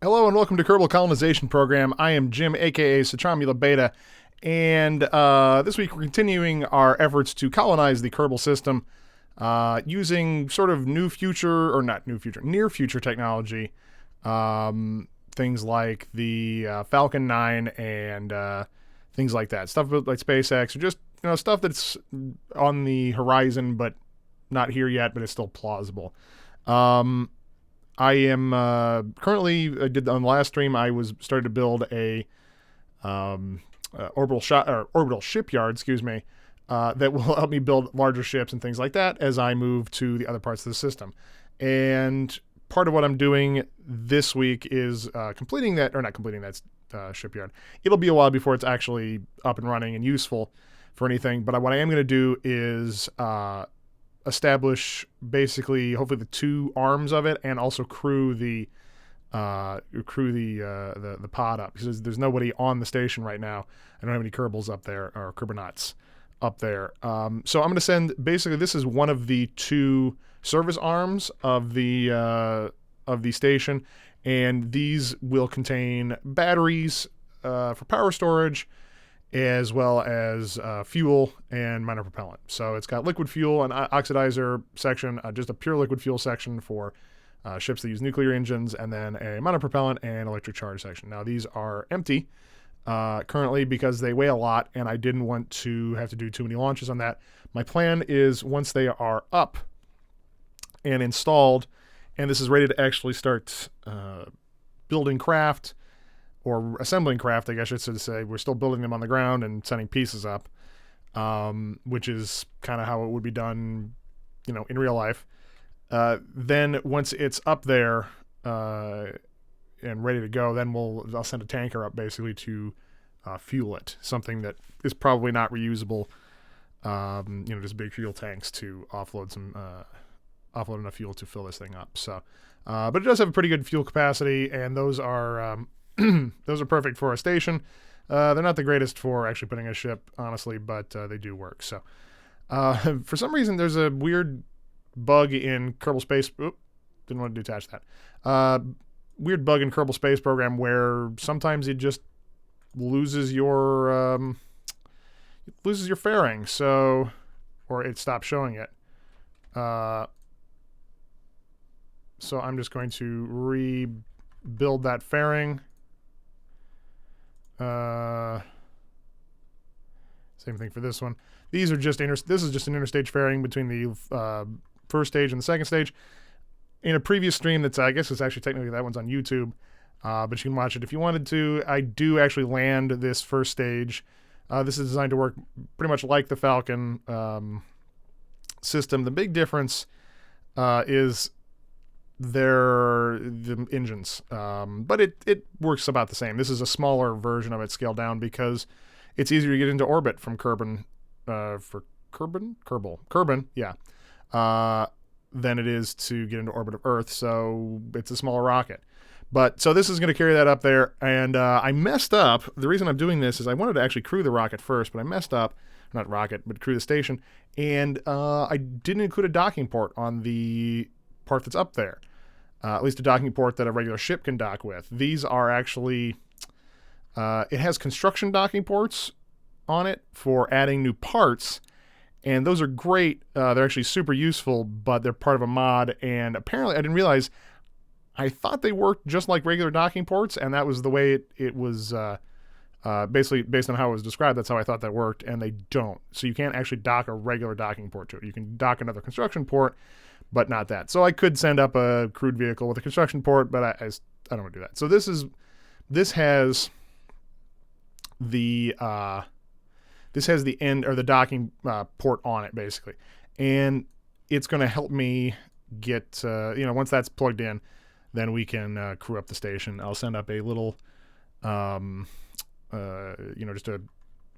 Hello and welcome to Kerbal Colonization Program. I am Jim, aka Citromula Beta, and this week we're continuing our efforts to colonize the Kerbal system using sort of new future, or not new future, near future technology. Things like the Falcon 9 and things like that. Stuff like SpaceX, or just stuff that's on the horizon but not here yet, but it's still plausible. I am currently. I did on the last stream. I was started to build a orbital shipyard. Excuse me. That will help me build larger ships and things like that as I move to the other parts of the system. And part of what I'm doing this week is completing that, or not completing that shipyard. It'll be a while before it's actually up and running and useful for anything. But what I am going to do is establish basically hopefully the two arms of it and also crew the pod up, because there's nobody on the station right now. I don't have any Kerbals up there, or Kerbinauts up there. So I'm going to send, basically this is one of the two service arms of the station, and these will contain batteries for power storage, as well as fuel and minor propellant. So it's got liquid fuel and oxidizer section, just a pure liquid fuel section for ships that use nuclear engines, and then a minor propellant and electric charge section. Now these are empty currently because they weigh a lot, and I didn't want to have to do too many launches on that. My plan is once they are up and installed, and this is ready to actually start building craft, or assembling craft, I guess I should say. We're still building them on the ground and sending pieces up, which is kind of how it would be done, in real life. Then once it's up there and ready to go, then I'll send a tanker up basically to fuel it. Something that is probably not reusable. Just big fuel tanks to offload enough fuel to fill this thing up. So, but it does have a pretty good fuel capacity, and those are those are perfect for a station. They're not the greatest for actually putting a ship, honestly, but they do work. So, for some reason, there's a weird bug in Kerbal Space. Didn't want to detach that. Weird bug in Kerbal Space Program where sometimes it just loses your fairing. So, or it stops showing it. So I'm just going to rebuild that fairing. Same thing for this one. These are just this is just an interstage fairing between the first stage and the second stage. In a previous stream, I guess it's actually technically that one's on YouTube, but you can watch it if you wanted to. I do actually land this first stage. This is designed to work pretty much like the Falcon system. The big difference is the engines, but it works about the same. This is a smaller version of it, scaled down, because it's easier to get into orbit from Kerbin, yeah, than it is to get into orbit of Earth. So it's a smaller rocket. But so this is going to carry that up there, and I messed up. The reason I'm doing this is I wanted to actually crew the rocket first, but I messed up. Not rocket, but crew the station, and I didn't include a docking port on the part that's up there. At least a docking port that a regular ship can dock with. These are actually, it has construction docking ports on it for adding new parts, and those are great. They're actually super useful, but they're part of a mod, and apparently I didn't realize, I thought they worked just like regular docking ports, and that was the way it was, basically based on how it was described. That's how I thought that worked, and they don't. So you can't actually dock a regular docking port to it. You can dock another construction port, but not that. So I could send up a crewed vehicle with a construction port, but I don't want to do that. So this has the end, or the docking port on it basically, and it's going to help me get once that's plugged in, then we can crew up the station. I'll send up a little just a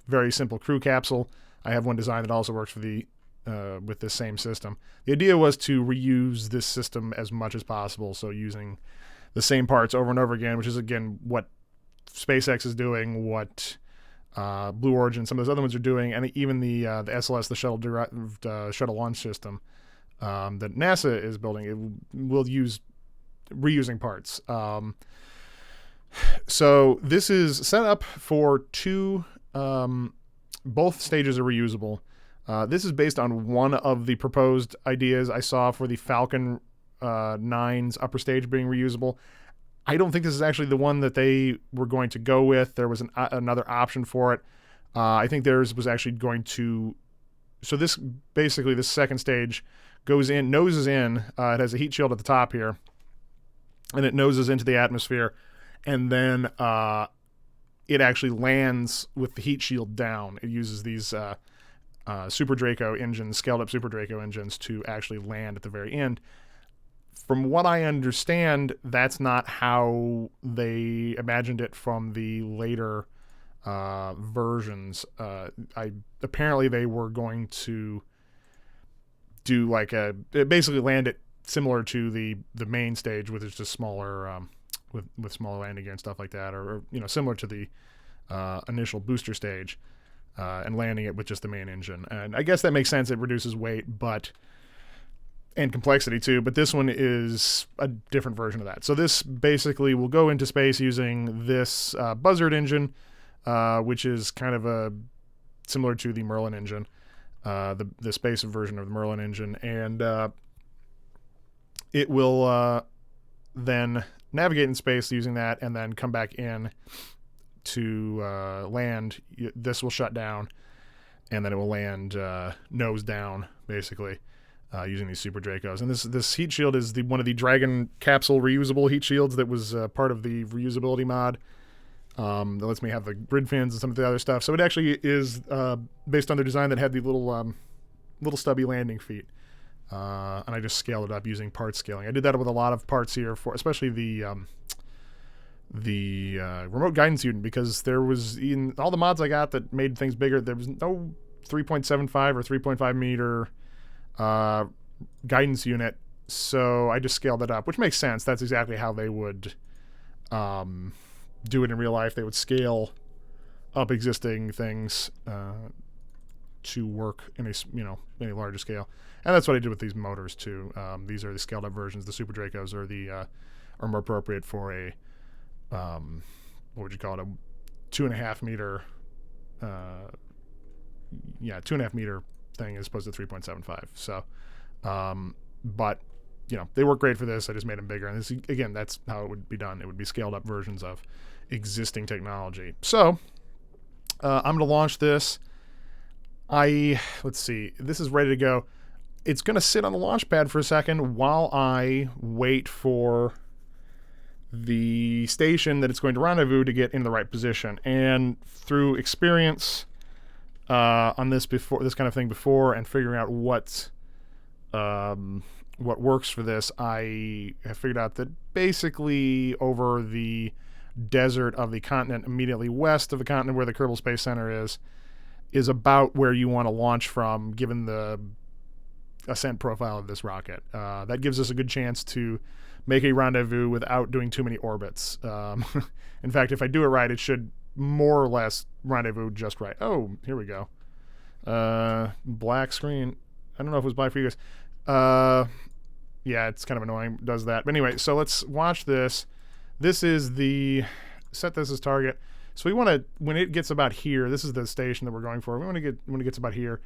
very simple crew capsule. I have one design that also works for the with this same system. The idea was to reuse this system as much as possible, so using the same parts over and over again, which is again what SpaceX is doing, what Blue Origin, some of those other ones are doing, and even the SLS, the shuttle launch system that NASA is building, it will use reusing parts. So this is set up for two. Both stages are reusable. This is based on one of the proposed ideas I saw for the Falcon 9's upper stage being reusable. I don't think this is actually the one that they were going to go with. There was another option for it. I think theirs was actually going to. So this basically, this second stage goes in, noses in. It has a heat shield at the top here, and it noses into the atmosphere, and then it actually lands with the heat shield down. It uses these Super Draco engines, scaled up Super Draco engines, to actually land at the very end. From what I understand, that's not how they imagined it from the later versions. Apparently they were going to do like basically land it similar to the main stage, with just smaller with smaller landing gear and stuff like that, or similar to the initial booster stage, and landing it with just the main engine. And I guess that makes sense. It reduces weight, and complexity too, but this one is a different version of that. So this basically will go into space using this Buzzard engine, which is kind of similar to the Merlin engine, the space version of the Merlin engine, and it will then navigate in space using that, and then come back in to land. This will shut down, and then it will land nose down, basically. Using these Super Dracos. And this heat shield is one of the Dragon capsule reusable heat shields that was part of the reusability mod that lets me have the grid fins and some of the other stuff. So it actually is based on their design that had the little stubby landing feet. And I just scaled it up using parts scaling. I did that with a lot of parts here, for especially the remote guidance unit, because there was, in all the mods I got that made things bigger, there was no 3.75 or 3.5 meter guidance unit, so I just scaled it up, which makes sense. That's exactly how they would do it in real life. They would scale up existing things to work in a larger scale, and that's what I did with these motors too. These are the scaled up versions. The Super Dracos are more appropriate for a what would you call it, a 2.5 meter 2.5 meter thing as opposed to 3.75. So but they work great for this. I just made them bigger, and this, again, that's how it would be done. It would be scaled up versions of existing technology. So I'm going to launch this. Let's see, this is ready to go. It's going to sit on the launch pad for a second while I wait for the station that it's going to rendezvous to get in the right position. And through experience on this kind of thing before, and figuring out what works for this, I have figured out that basically over the desert of the continent immediately west of the continent where the Kerbal Space Center is about where you want to launch from, given the ascent profile of this rocket. That gives us a good chance to make a rendezvous without doing too many orbits. In fact, if I do it right, it should more or less rendezvous just right. Oh, here we go. Black screen. I don't know if it was black for you guys. Yeah, it's kind of annoying. It does that. But anyway, so let's watch this. This is set this as target. So we want to, when it gets about here, this is the station that we're going for. When it gets about here,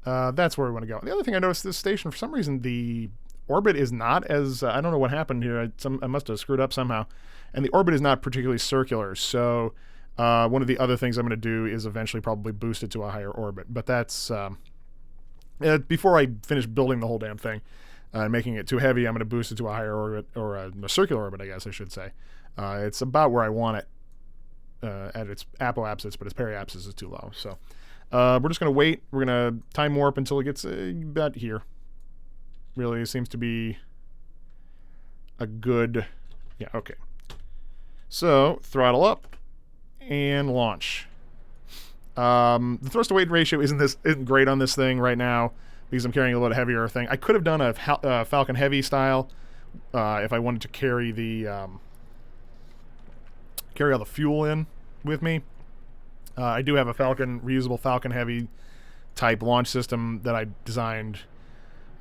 that's where we want to go. The other thing I noticed, this station, for some reason, the orbit is not as, I don't know what happened here. I must have screwed up somehow. And the orbit is not particularly circular. So one of the other things I'm going to do is eventually probably boost it to a higher orbit. But that's, before I finish building the whole damn thing and making it too heavy, I'm going to boost it to a higher orbit, or a circular orbit, I guess I should say. It's about where I want it at its apoapsis, but its periapsis is too low. So we're just going to wait. We're going to time warp until it gets about here. Really seems to be a good, yeah, okay. So throttle up and launch. The thrust to weight ratio isn't great on this thing right now because I'm carrying a little heavier thing. I could have done a Falcon Heavy style if I wanted to carry all the fuel in with me. I do have a reusable Falcon Heavy type launch system that I designed,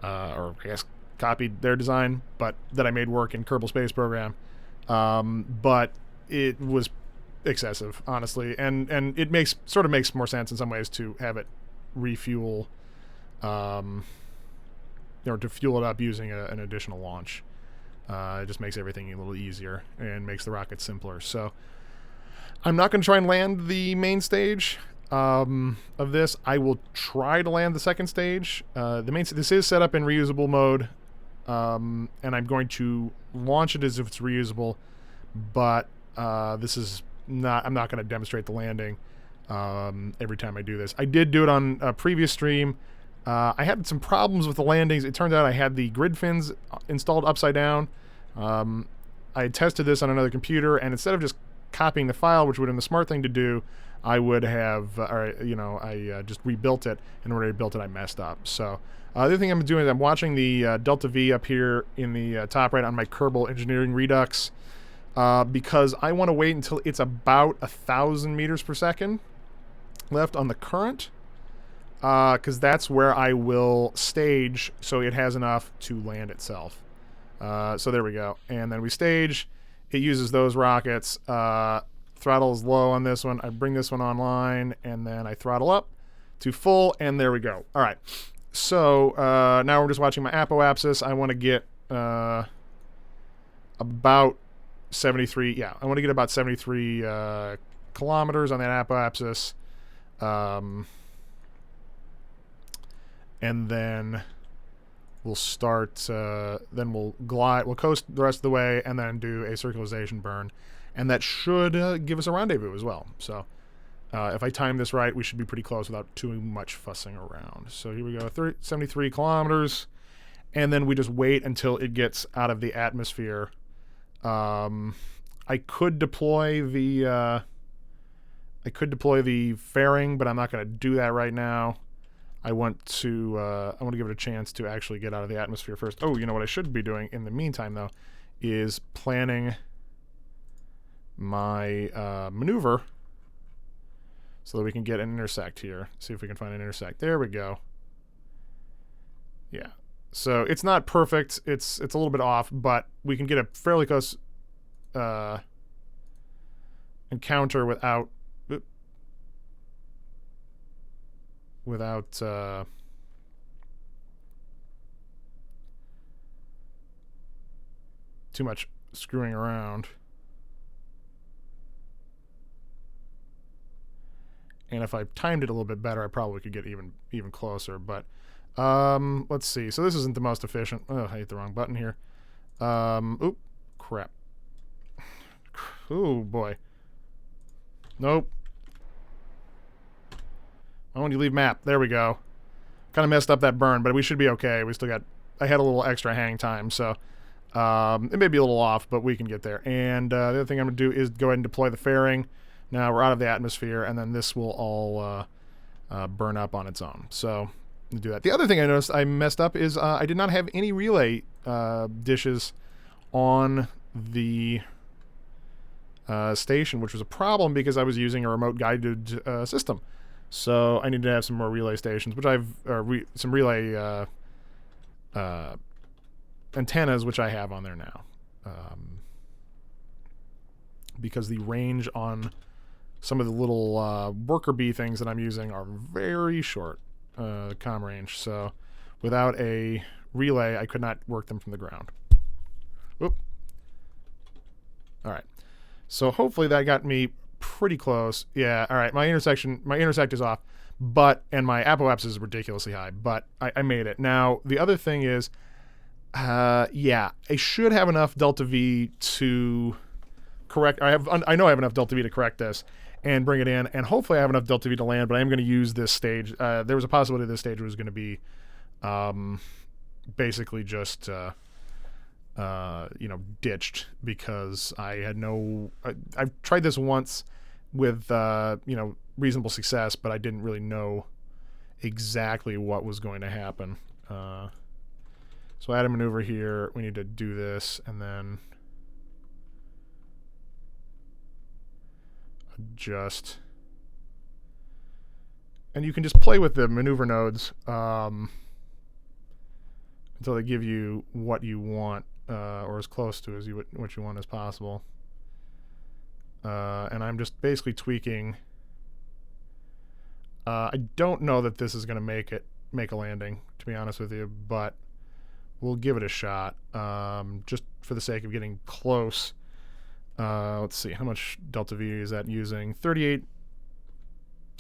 or I guess copied their design, but that I made work in Kerbal Space Program. But it was excessive, honestly, and it sort of makes more sense in some ways to have it refuel, to fuel it up using an additional launch. It just makes everything a little easier and makes the rocket simpler. So I'm not going to try and land the main stage of this. I will try to land the second stage. This is set up in reusable mode, and I'm going to launch it as if it's reusable, but this is not. I'm not going to demonstrate the landing every time I do this. I did do it on a previous stream. I had some problems with the landings. It turned out I had the grid fins installed upside down. I had tested this on another computer, and instead of just copying the file, which would have been the smart thing to do, I would have, I just rebuilt it, and when I rebuilt it, I messed up. So the other thing I'm doing is I'm watching the Delta V up here in the top right on my Kerbal Engineering Redux, because I want to wait until it's about 1,000 meters per second left on the current, because that's where I will stage so it has enough to land itself. So there we go. And then we stage. It uses those rockets. Throttle is low on this one. I bring this one online, and then I throttle up to full, and there we go. All right. So now we're just watching my apoapsis. I want to get about 73. Yeah, I want to get about 73 kilometers on that apoapsis. And then we'll start, then we'll glide, we'll coast the rest of the way, and then do a circularization burn. And that should give us a rendezvous as well. So if I time this right, we should be pretty close without too much fussing around. So here we go, 73 kilometers. And then we just wait until it gets out of the atmosphere. I could deploy the fairing, but I'm not going to do that right now. I want to give it a chance to actually get out of the atmosphere first. Oh, you know what I should be doing in the meantime, though, is planning my maneuver so that we can get an intersect here. See if we can find an intersect. There we go. Yeah. So it's not perfect. It's a little bit off, but we can get a fairly close encounter without too much screwing around. And if I timed it a little bit better, I probably could get even closer. But let's see. So this isn't the most efficient. Oh, I hit the wrong button here. Oop, crap. Oh boy. Nope. Oh, when you leave map, there we go. Kind of messed up that burn, but we should be okay. We still got. I had a little extra hang time, so it may be a little off, but we can get there. And the other thing I'm gonna do is go ahead and deploy the fairing. Now we're out of the atmosphere, and then this will all burn up on its own. So do that. The other thing I noticed I messed up is I did not have any relay dishes on the station, which was a problem because I was using a remote guided system. So I need to have some more relay stations, which I've some relay antennas, which I have on there now, because the range on some of the little worker bee things that I'm using are very short comm range. So without a relay, I could not work them from the ground. Oop. All right. So hopefully that got me pretty close. Yeah, all right. My intersect is off, and my apoapsis is ridiculously high, but I made it. Now, the other thing is, yeah, I should have enough delta V to correct. I know I have enough delta V to correct this and bring it in, and hopefully I have enough delta V to land, but I am going to use this stage. There was a possibility this stage was going to be basically just ditched because I had no. I've tried this once with reasonable success, but I didn't really know exactly what was going to happen. So I add a maneuver here. We need to do this and then adjust. And you can just play with the maneuver nodes until they give you what you want, or as close to what you want as possible. And I'm just basically tweaking. I don't know that this is going to make a landing, to be honest with you, but we'll give it a shot, just for the sake of getting close. Let's see, how much delta V is that using? 38,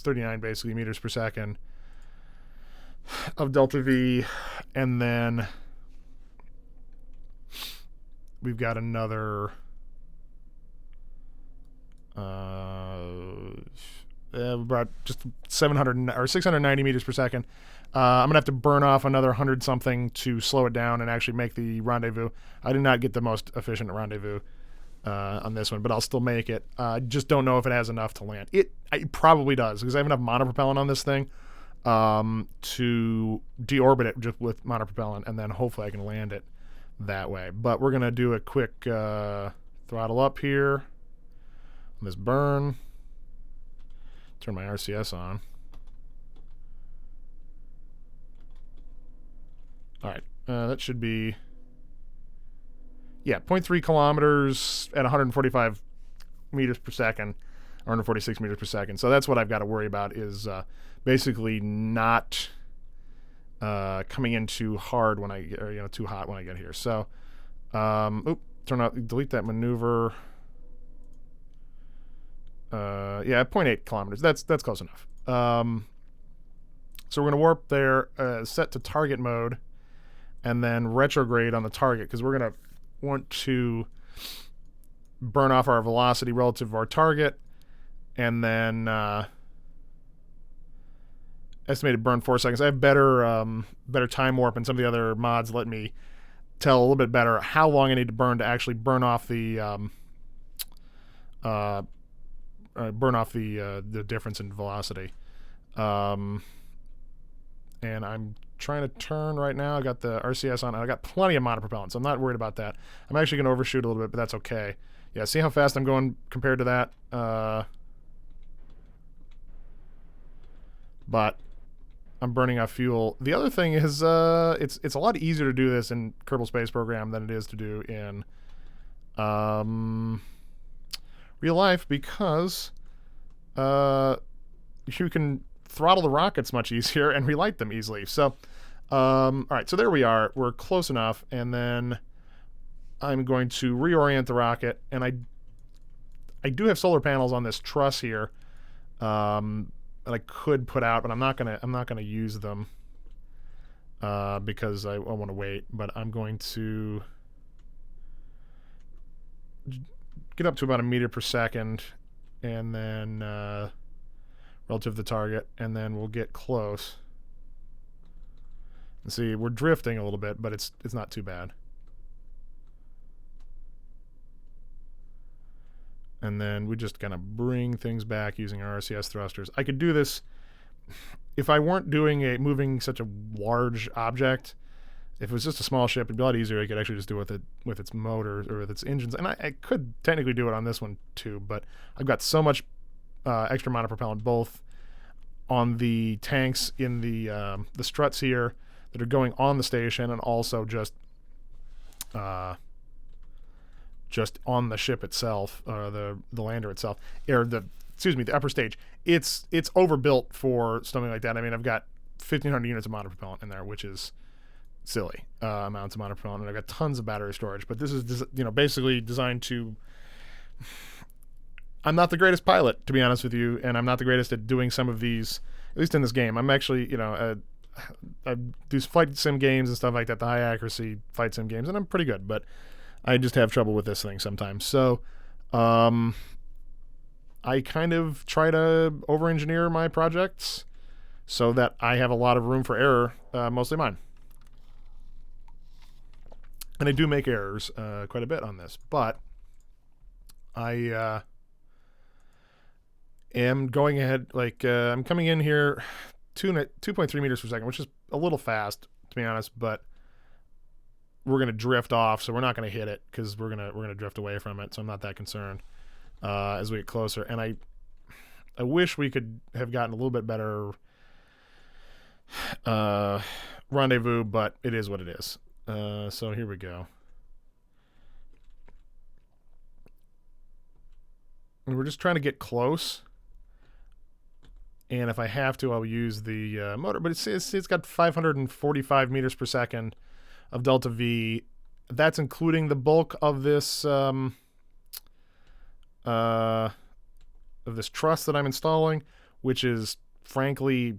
39 basically meters per second of delta V, and then we've got another about just 700 or 690 meters per second. I'm gonna have to burn off another 100 something to slow it down and actually make the rendezvous. I did not get the most efficient rendezvous on this one, but I'll still make it. I just don't know if it has enough to land. It probably does, because I have enough monopropellant on this thing to deorbit it just with monopropellant, and then hopefully I can land it that way. But we're gonna do a quick throttle up here on this burn. Turn my RCS on. All right, that should be, yeah, 0.3 kilometers at 145 meters per second, 146 meters per second. So that's what I've got to worry about, is basically not coming in too hard when I get, or too hot when I get here. So, delete that maneuver. Yeah, 0.8 kilometers. That's close enough. So we're gonna warp there, set to target mode, and then retrograde on the target, because we're gonna want to burn off our velocity relative to our target, and then estimated burn 4 seconds. I have better time warp, and some of the other mods let me tell a little bit better how long I need to burn to actually burn off the difference in velocity. And I'm trying to turn right now. I got the RCS on. I got plenty of monopropellant, so I'm not worried about that. I'm actually going to overshoot a little bit, but that's okay. Yeah, see how fast I'm going compared to that? But I'm burning off fuel. The other thing is, it's a lot easier to do this in Kerbal Space Program than it is to do in real life, because you can throttle the rockets much easier and relight them easily. So, all right, so there we are. We're close enough, and then I'm going to reorient the rocket, and I do have solar panels on this truss here that I could put out, but I'm not gonna use them because I want to wait. But I'm going to get up to about 1 meter per second, and then relative to the target, and then we'll get close. And see, we're drifting a little bit, but it's not too bad. And then we just kind of bring things back using our RCS thrusters. I could do this if I weren't moving such a large object. If it was just a small ship, it'd be a lot easier. I could actually just do it with its motors or with its engines. And I could technically do it on this one too, but I've got so much extra monopropellant, both on the tanks in the struts here that are going on the station, and also just on the ship itself, the lander itself, or the upper stage. It's overbuilt for something like that. I mean, I've got 1,500 units of monopropellant in there, which is silly amounts of monopropellant, and I've got tons of battery storage. But this is basically designed to. I'm not the greatest pilot, to be honest with you, and I'm not the greatest at doing some of these, at least in this game. I'm actually, I do flight sim games and stuff like that, the high accuracy flight sim games, and I'm pretty good, but I just have trouble with this thing sometimes. So I kind of try to over-engineer my projects so that I have a lot of room for error, mostly mine. And I do make errors quite a bit on this, but I am going ahead, I'm coming in here 2.3 meters per second, which is a little fast, to be honest, but we're going to drift off, so we're not going to hit it, because we're gonna drift away from it, so I'm not that concerned as we get closer. And I wish we could have gotten a little bit better rendezvous, but it is what it is. So here we go. And we're just trying to get close. And if I have to, I'll use the motor. But it's got 545 meters per second of delta V. That's including the bulk of this truss that I'm installing, which is frankly,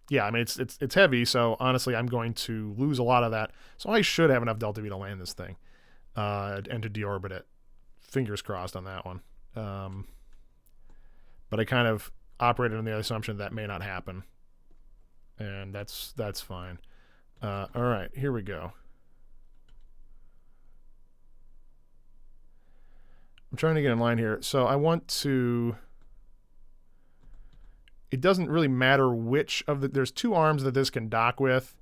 yeah, I mean it's heavy. So honestly, I'm going to lose a lot of that. So I should have enough delta V to land this thing and to deorbit it. Fingers crossed on that one. But I kind of operated on the assumption that may not happen, and that's fine. All right, here we go. I'm trying to get in line here. So I want to... It doesn't really matter which of the... There's two arms that this can dock with,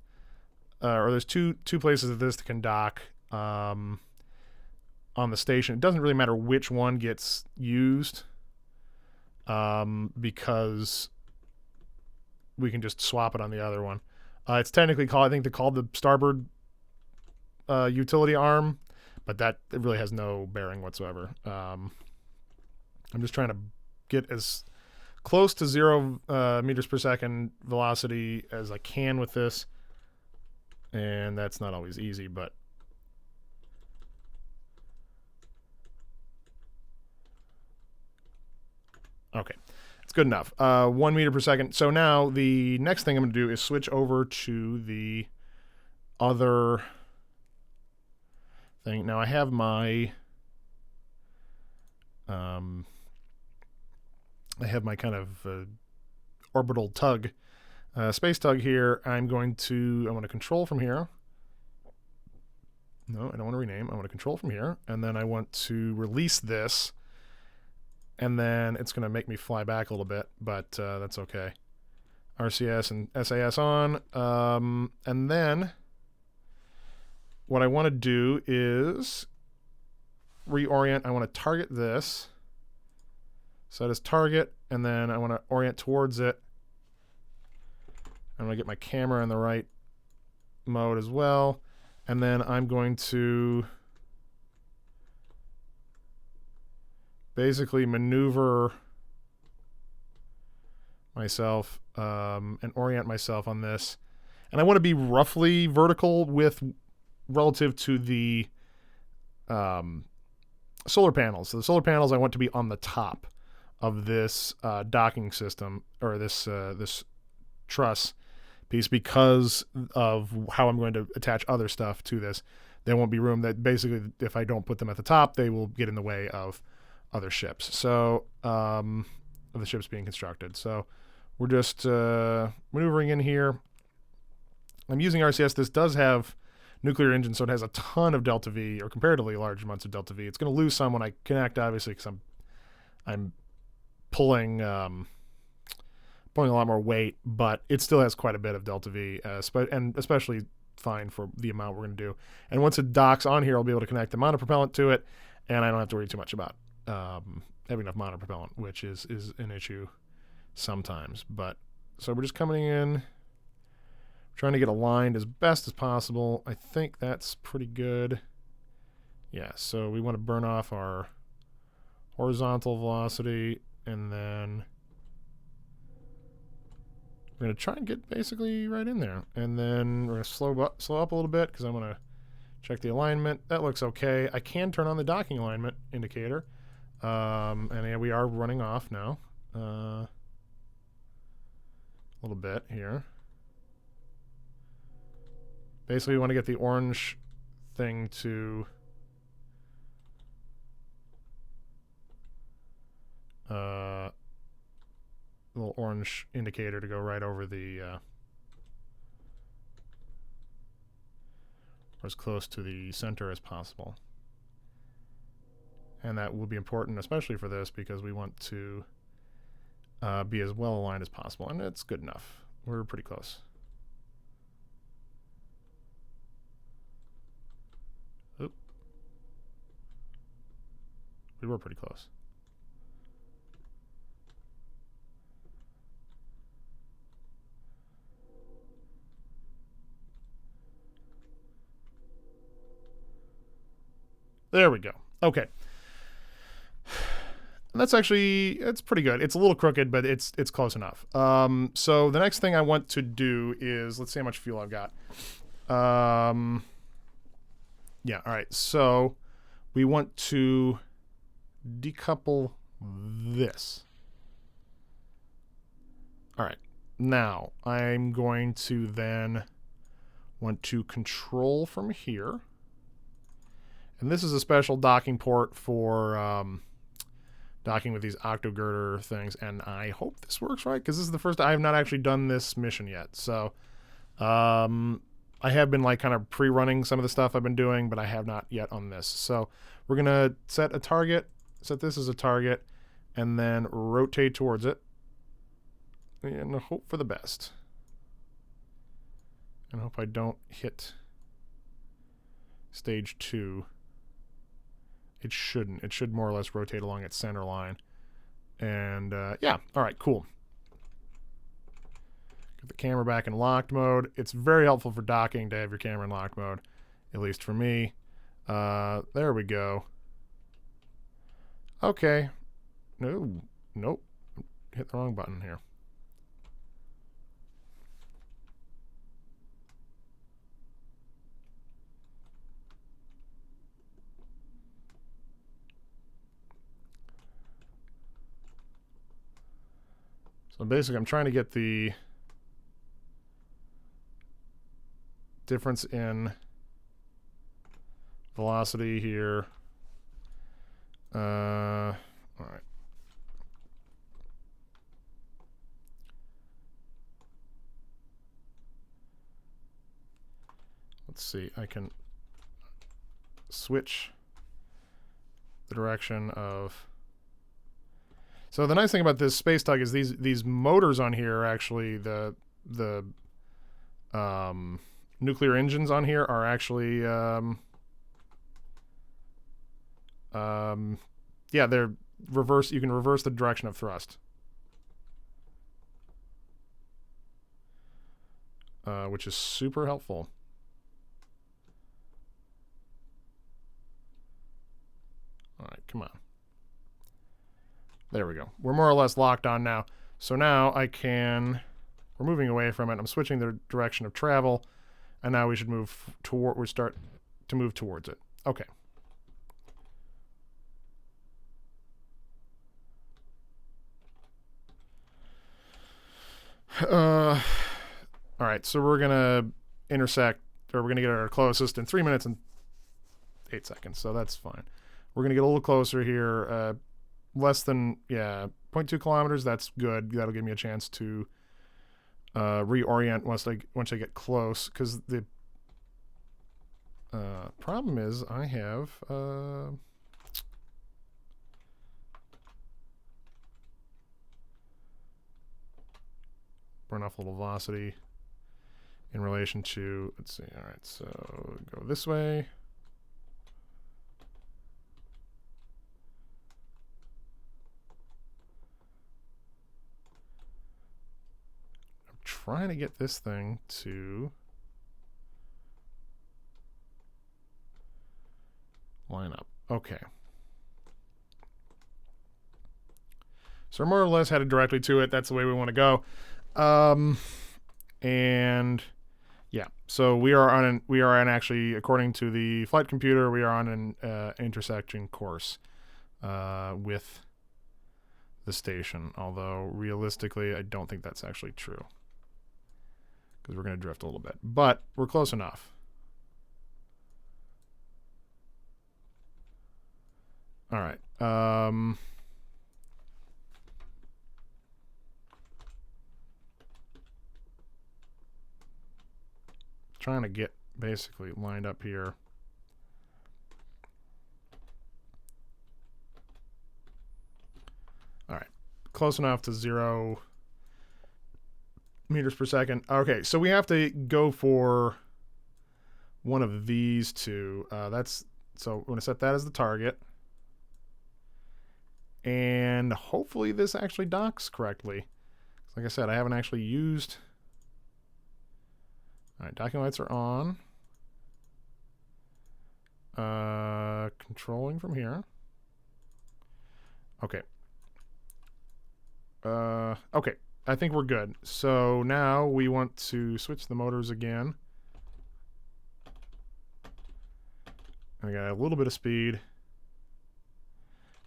or there's two places that this can dock on the station. It doesn't really matter which one gets used, because we can just swap it on the other one. It's technically called, I think they're called the starboard utility arm, but that it really has no bearing whatsoever. I'm just trying to get as close to 0 meters per second velocity as I can with this, and that's not always easy, but okay, it's good enough. 1 meter per second. So now the next thing I'm going to do is switch over to the other thing. Now I have my kind of orbital tug, space tug here. I want to control from here. No, I don't want to rename. I want to control from here, and then I want to release this, and then it's going to make me fly back a little bit, but that's okay. RCS and SAS on, and then what I want to do is reorient. I want to target this. Set as target, and then I want to orient towards it. I'm going to get my camera in the right mode as well. And then I'm going to basically maneuver myself and orient myself on this. And I want to be roughly vertical relative to the solar panels. So the solar panels I want to be on the top of this docking system, or this truss piece, because of how I'm going to attach other stuff to this. There won't be room. That basically, if I don't put them at the top, they will get in the way of other ships. So of the ships being constructed. So we're just maneuvering in here. I'm using RCS. This does have nuclear engine, so it has a ton of delta V, or comparatively large amounts of delta V. It's going to lose some when I connect, obviously, because I'm pulling a lot more weight, but it still has quite a bit of delta V, and especially fine for the amount we're going to do. And once it docks on here, I'll be able to connect the monopropellant to it, and I don't have to worry too much about having enough monopropellant, which is an issue sometimes. But so we're just coming in, trying to get aligned as best as possible. I think that's pretty good. Yeah, so we want to burn off our horizontal velocity, and then we're going to try and get basically right in there. And then we're going to slow up a little bit, because I want to check the alignment. That looks okay. I can turn on the docking alignment indicator. And yeah, we are running off now. A little bit here. Basically, we want to get the orange thing to little orange indicator to go right over the or as close to the center as possible. And that will be important, especially for this, because we want to be as well aligned as possible. And it's good enough. We're pretty close. Oop. We were pretty close. There we go. Okay. And that's actually, it's pretty good. It's a little crooked, but it's close enough. So the next thing I want to do is, let's see how much fuel I've got. Yeah, all right. So we want to decouple this. All right. Now I'm going to then want to control from here. And this is a special docking port for docking with these octogirder things. And I hope this works right, because this is the first I have not actually done this mission yet. So I have been like kind of pre-running some of the stuff I've been doing, but I have not yet on this. So we're going to set a target, set this as a target, and then rotate towards it. And hope for the best. And hope I don't hit stage 2. It shouldn't. It should more or less rotate along its center line. And yeah, all right, cool. Get the camera back in locked mode. It's very helpful for docking to have your camera in locked mode, at least for me. There we go. Okay. No, nope. Hit the wrong button here. So basically, I'm trying to get the difference in velocity here. All right. Let's see. I can switch the direction of. So the nice thing about this spacedock is these motors on here are actually the nuclear engines on here are actually yeah, they're reverse. You can reverse the direction of thrust, which is super helpful. All right, come on. There we go. We're more or less locked on now. So now I can, we're moving away from it. I'm switching the direction of travel, and now we should move toward, we start to move towards it. Okay. All right, so we're gonna intersect, or we're gonna get our closest in 3 minutes and 8 seconds, so that's fine. We're gonna get a little closer here. Less than, yeah, 0.2 kilometers. That's good. That'll give me a chance to reorient once I get close, because the problem is I have burn off a little velocity in relation to, let's see, all right, so go this way. Trying to get this thing to line up. Okay. So we're more or less headed directly to it. That's the way we want to go. And yeah, so we are on actually, according to the flight computer, we are on an intersection course with the station. Although realistically, I don't think that's actually true, because we're going to drift a little bit, but we're close enough. All right. Trying to get basically lined up here. All right. Close enough to 0 meters per second. Okay, so we have to go for one of these two. So we're going to set that as the target. And hopefully this actually docks correctly. Like I said, I haven't actually used. All right, docking lights are on. Controlling from here. Okay, Okay, I think we're good. So now we want to switch the motors again. I got a little bit of speed.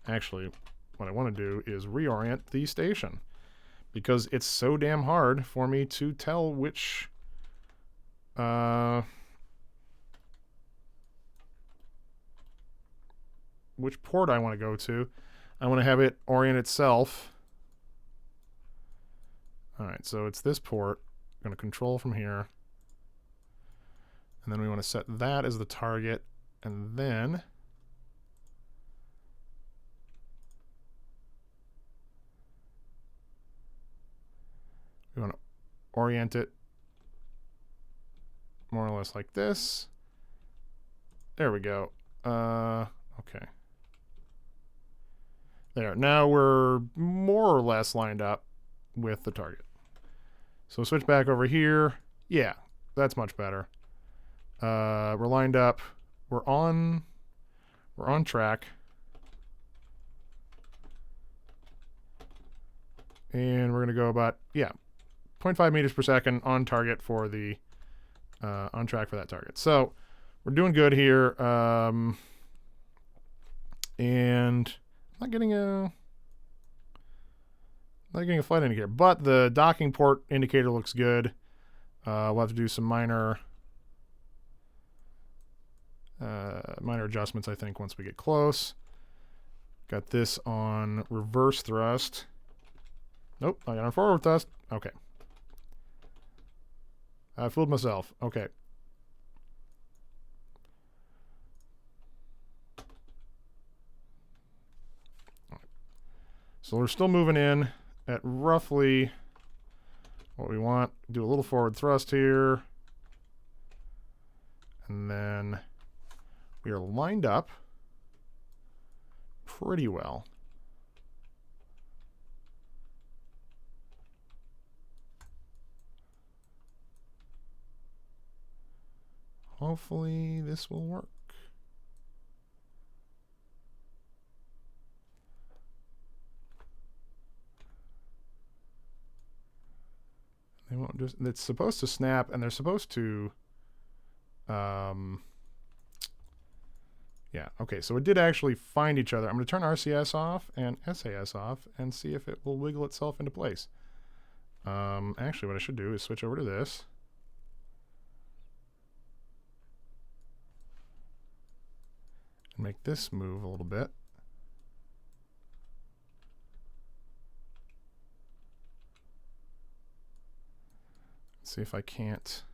Actually, what I want to do is reorient the station, because it's so damn hard for me to tell which port I want to go to. I want to have it orient itself. Alright, so it's this port. I'm going to control from here. And then we want to set that as the target. And then we want to orient it more or less like this. There we go. Okay. There. Now we're more or less lined up with the target. So switch back over here. Yeah, that's much better. We're lined up. We're on track. And we're going to go about, 0.5 meters per second on target for the, on track for that target. So we're doing good here. And I'm not getting a flight indicator, but the docking port indicator looks good. We'll have to do some minor adjustments, I think, once we get close. Got this on reverse thrust. Nope, I got on forward thrust. Okay. I fooled myself. Okay. So we're still moving in at roughly what we want. Do a little forward thrust here. And then we are lined up pretty well. Hopefully this will work. They won't just, it's supposed to snap, and they're supposed to, yeah, okay, so it did actually find each other. I'm going to turn RCS off and SAS off and see if it will wiggle itself into place. Actually, what I should do is switch over to this. And make this move a little bit. See if I can't.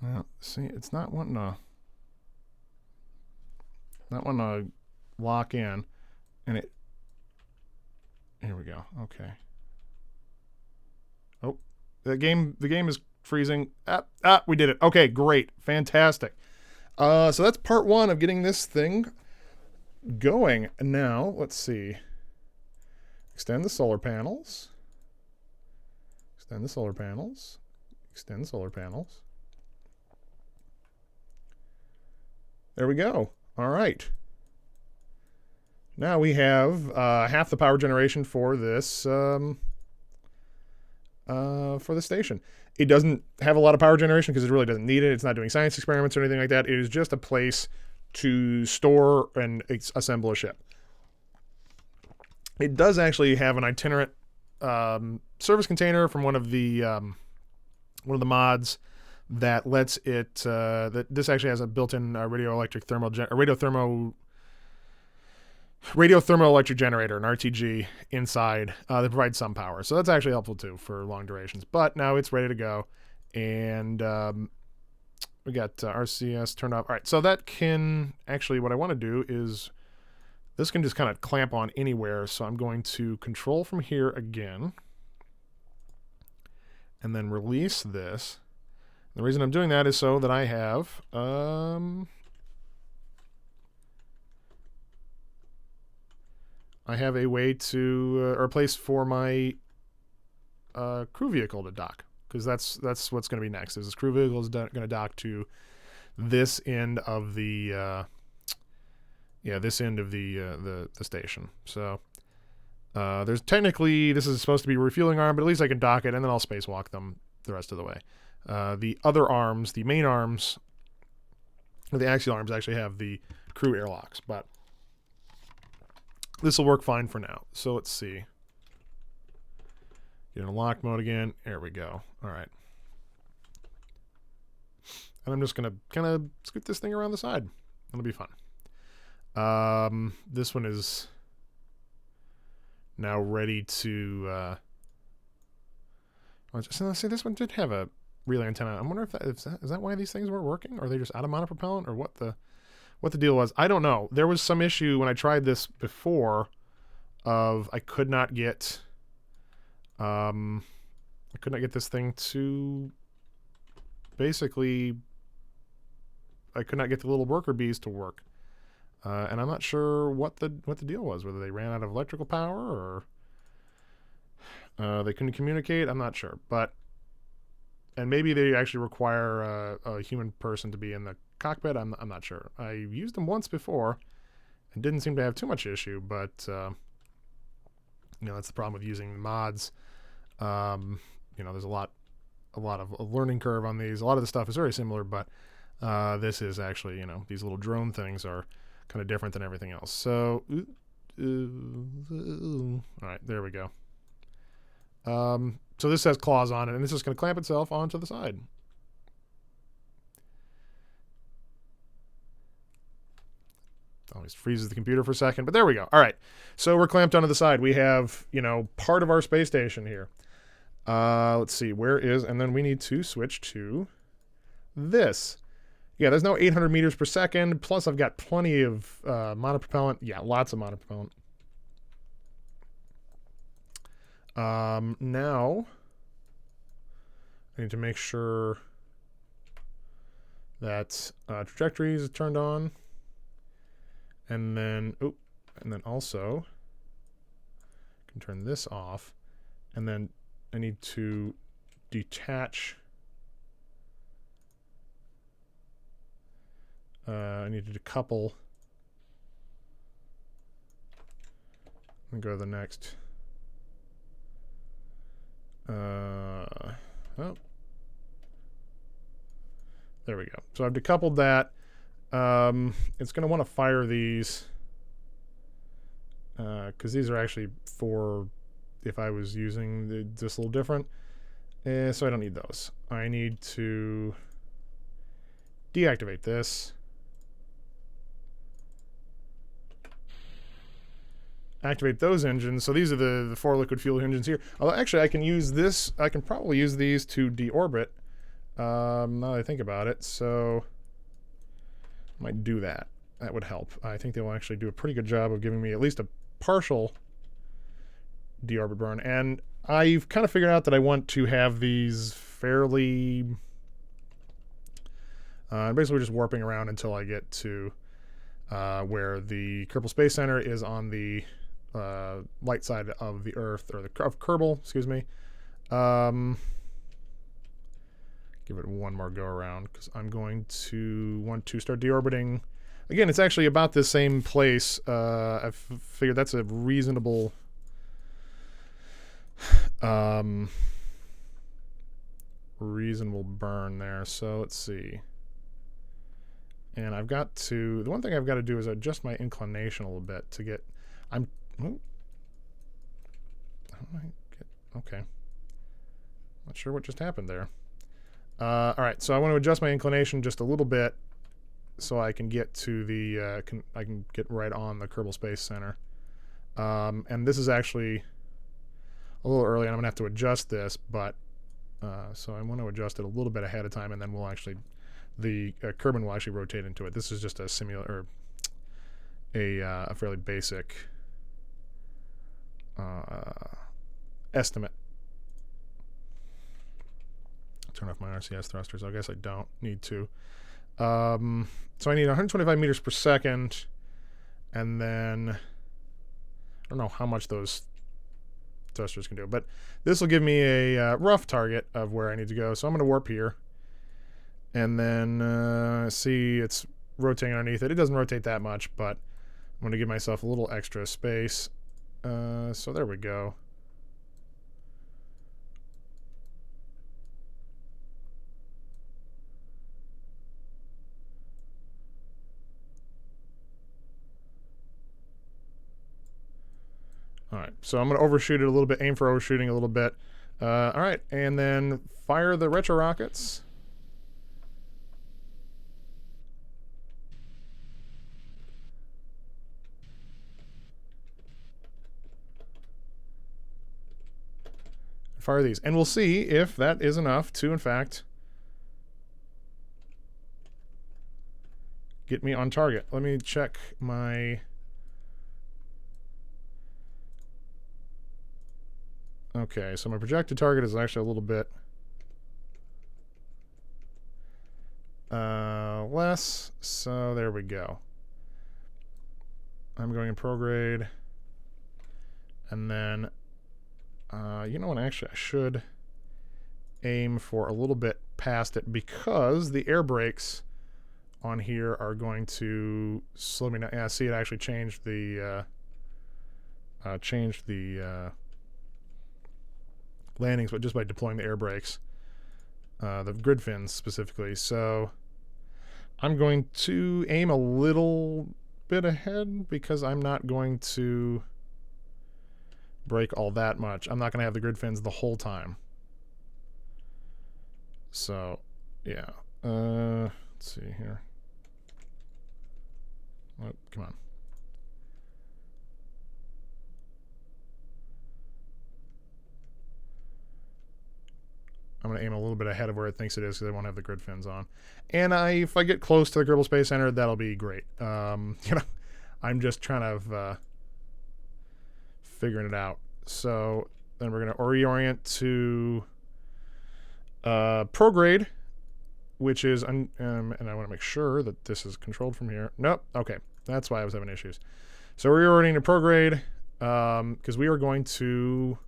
Well, see, it's not wanting to lock in, and it. Here we go. Okay. Oh. The game is freezing. We did it. Okay, great. Fantastic. So that's part one of getting this thing going. Now, let's see. Extend the solar panels. Extend the solar panels. Extend the solar panels. There we go. All right. Now we have half the power generation for this for the station. It doesn't have a lot of power generation because it really doesn't need it. It's not doing science experiments or anything like that. It is just a place to store and assemble a ship. It does actually have an itinerant service container from one of the mods that lets it. That this actually has a built-in radiothermoelectric generator, an RTG, inside that provides some power. So that's actually helpful too for long durations. But now it's ready to go. And we got RCS turned off. All right, so that can actually, what I want to do is, this can just kind of clamp on anywhere. So I'm going to control from here again. And then release this. The reason I'm doing that is so that I have... I have a way to, or a place for my crew vehicle to dock, because that's what's going to be next. Is this crew vehicle is going to dock to this end of the, this end of the station. So there's technically, this is supposed to be a refueling arm, but at least I can dock it, and then I'll spacewalk them the rest of the way. The other arms, the main arms, the axial arms actually have the crew airlocks, but this will work fine for now. So let's see. Get in lock mode again. There we go. All right. And I'm just going to kind of scoot this thing around the side. It'll be fun. This one is now ready to... see, this one did have a relay antenna. I wonder if is that why these things weren't working? Or are they just out of monopropellant? Or what the deal was? I don't know. There was some issue when I tried this before of I could not get this thing to basically, I could not get the little worker bees to work. And I'm not sure what the deal was, whether they ran out of electrical power or they couldn't communicate. I'm not sure, and maybe they actually require a human person to be in the cockpit. I'm not sure. I used them once before and didn't seem to have too much issue, but that's the problem with using mods. There's a lot of a learning curve on these. A lot of the stuff is very similar, but this is actually, these little drone things are kind of different than everything else. So, all right, there we go. So this has claws on it, and it's just going to clamp itself onto the side. Always freezes the computer for a second, but there we go. All right, so we're clamped onto the side. We have, part of our space station here. Let's see, where is, and then we need to switch to this. Yeah, there's no 800 meters per second, plus I've got plenty of monopropellant. Yeah, lots of monopropellant. Now, I need to make sure that trajectories are turned on. And then, also, I can turn this off. And then I need to detach. I need to decouple and go to the next. There we go. So I've decoupled that. It's going to want to fire these because these are actually for if I was using this a little different. So I don't need those. I need to deactivate this. Activate those engines. So these are the 4 liquid fuel engines here. Although actually I can use this. I can probably use these to deorbit. Now that I think about it. So I might do that. That would help. I think they will actually do a pretty good job of giving me at least a partial deorbit burn. And I've kind of figured out that I want to have these fairly... basically just warping around until I get to where the Kerbal Space Center is on the light side of the Earth, or of Kerbal, excuse me. Give it one more go around because I'm going to want to start deorbiting. Again, it's actually about the same place. I figured that's a reasonable reasonable burn there. So let's see. And I've got to, the one thing I've got to do is adjust my inclination a little bit to get, okay. Not sure what just happened there. All right, so I want to adjust my inclination just a little bit so I can get to the, I can get right on the Kerbal Space Center. And this is actually a little early, and I'm going to have to adjust this, but, so I want to adjust it a little bit ahead of time, and then we'll actually, the Kerbin will actually rotate into it. This is just a simulator, a fairly basic estimate. Turn off my RCS thrusters. I guess I don't need to. So I need 125 meters per second, and then don't know how much those thrusters can do, but this will give me a rough target of where I need to go. So I'm going to warp here, and then see it's rotating underneath it. It doesn't rotate that much, but I'm going to give myself a little extra space. So there we go. All right, so I'm going to overshoot it a little bit, aim for overshooting a little bit. All right, and then fire the retro rockets. Fire these, and we'll see if that is enough to, in fact, get me on target. Let me check my... Okay, so my projected target is actually a little bit less, so there we go. I'm going in prograde, and then you know what, actually I should aim for a little bit past it, because the air brakes on here are going to slow me down. Yeah, see, it actually changed the landings, but just by deploying the air brakes, the grid fins specifically. So I'm going to aim a little bit ahead, because I'm not going to brake all that much. I'm not going to have the grid fins the whole time. So yeah, let's see here. Oh, come on. I'm going to aim a little bit ahead of where it thinks it is, because I won't have the grid fins on. And if I get close to the Kerbal Space Center, that'll be great. You know, I'm just trying to figuring it out. So then we're going to reorient to prograde, which is, and I want to make sure that this is controlled from here. Nope. Okay. That's why I was having issues. So we're reorienting to prograde, because we are going to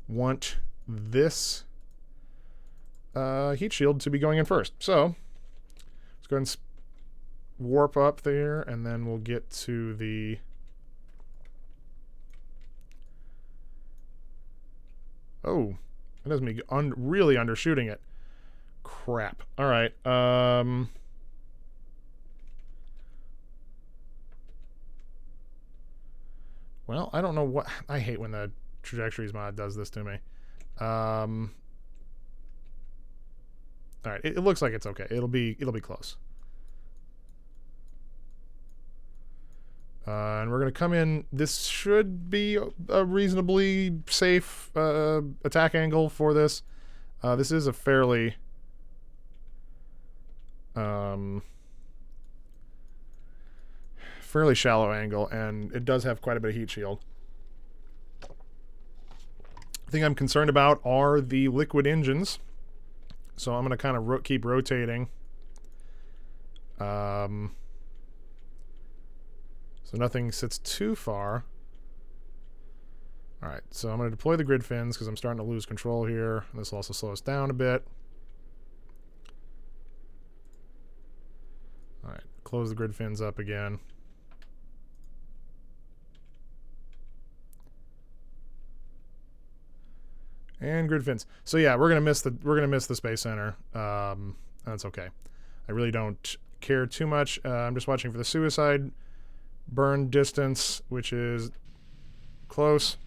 want this heat shield to be going in first. So let's go ahead and warp up there, and then we'll get to the oh, it has me really undershooting it. Crap. All right. Well, I don't know what, I hate when the trajectories mod does this to me. All right, it looks like it's okay. It'll be close. And we're going to come in. This should be a reasonably safe attack angle for this. This is a fairly fairly shallow angle, and it does have quite a bit of heat shield. The thing I'm concerned about are the liquid engines. So I'm going to kind of keep rotating. So nothing sits too far. All right, so I'm going to deploy the grid fins, because I'm starting to lose control here. This will also slow us down a bit. All right, close the grid fins up again. And grid fins. So yeah, we're gonna miss the Space Center. That's okay. I really don't care too much. I'm just watching for the suicide burn distance, which is close.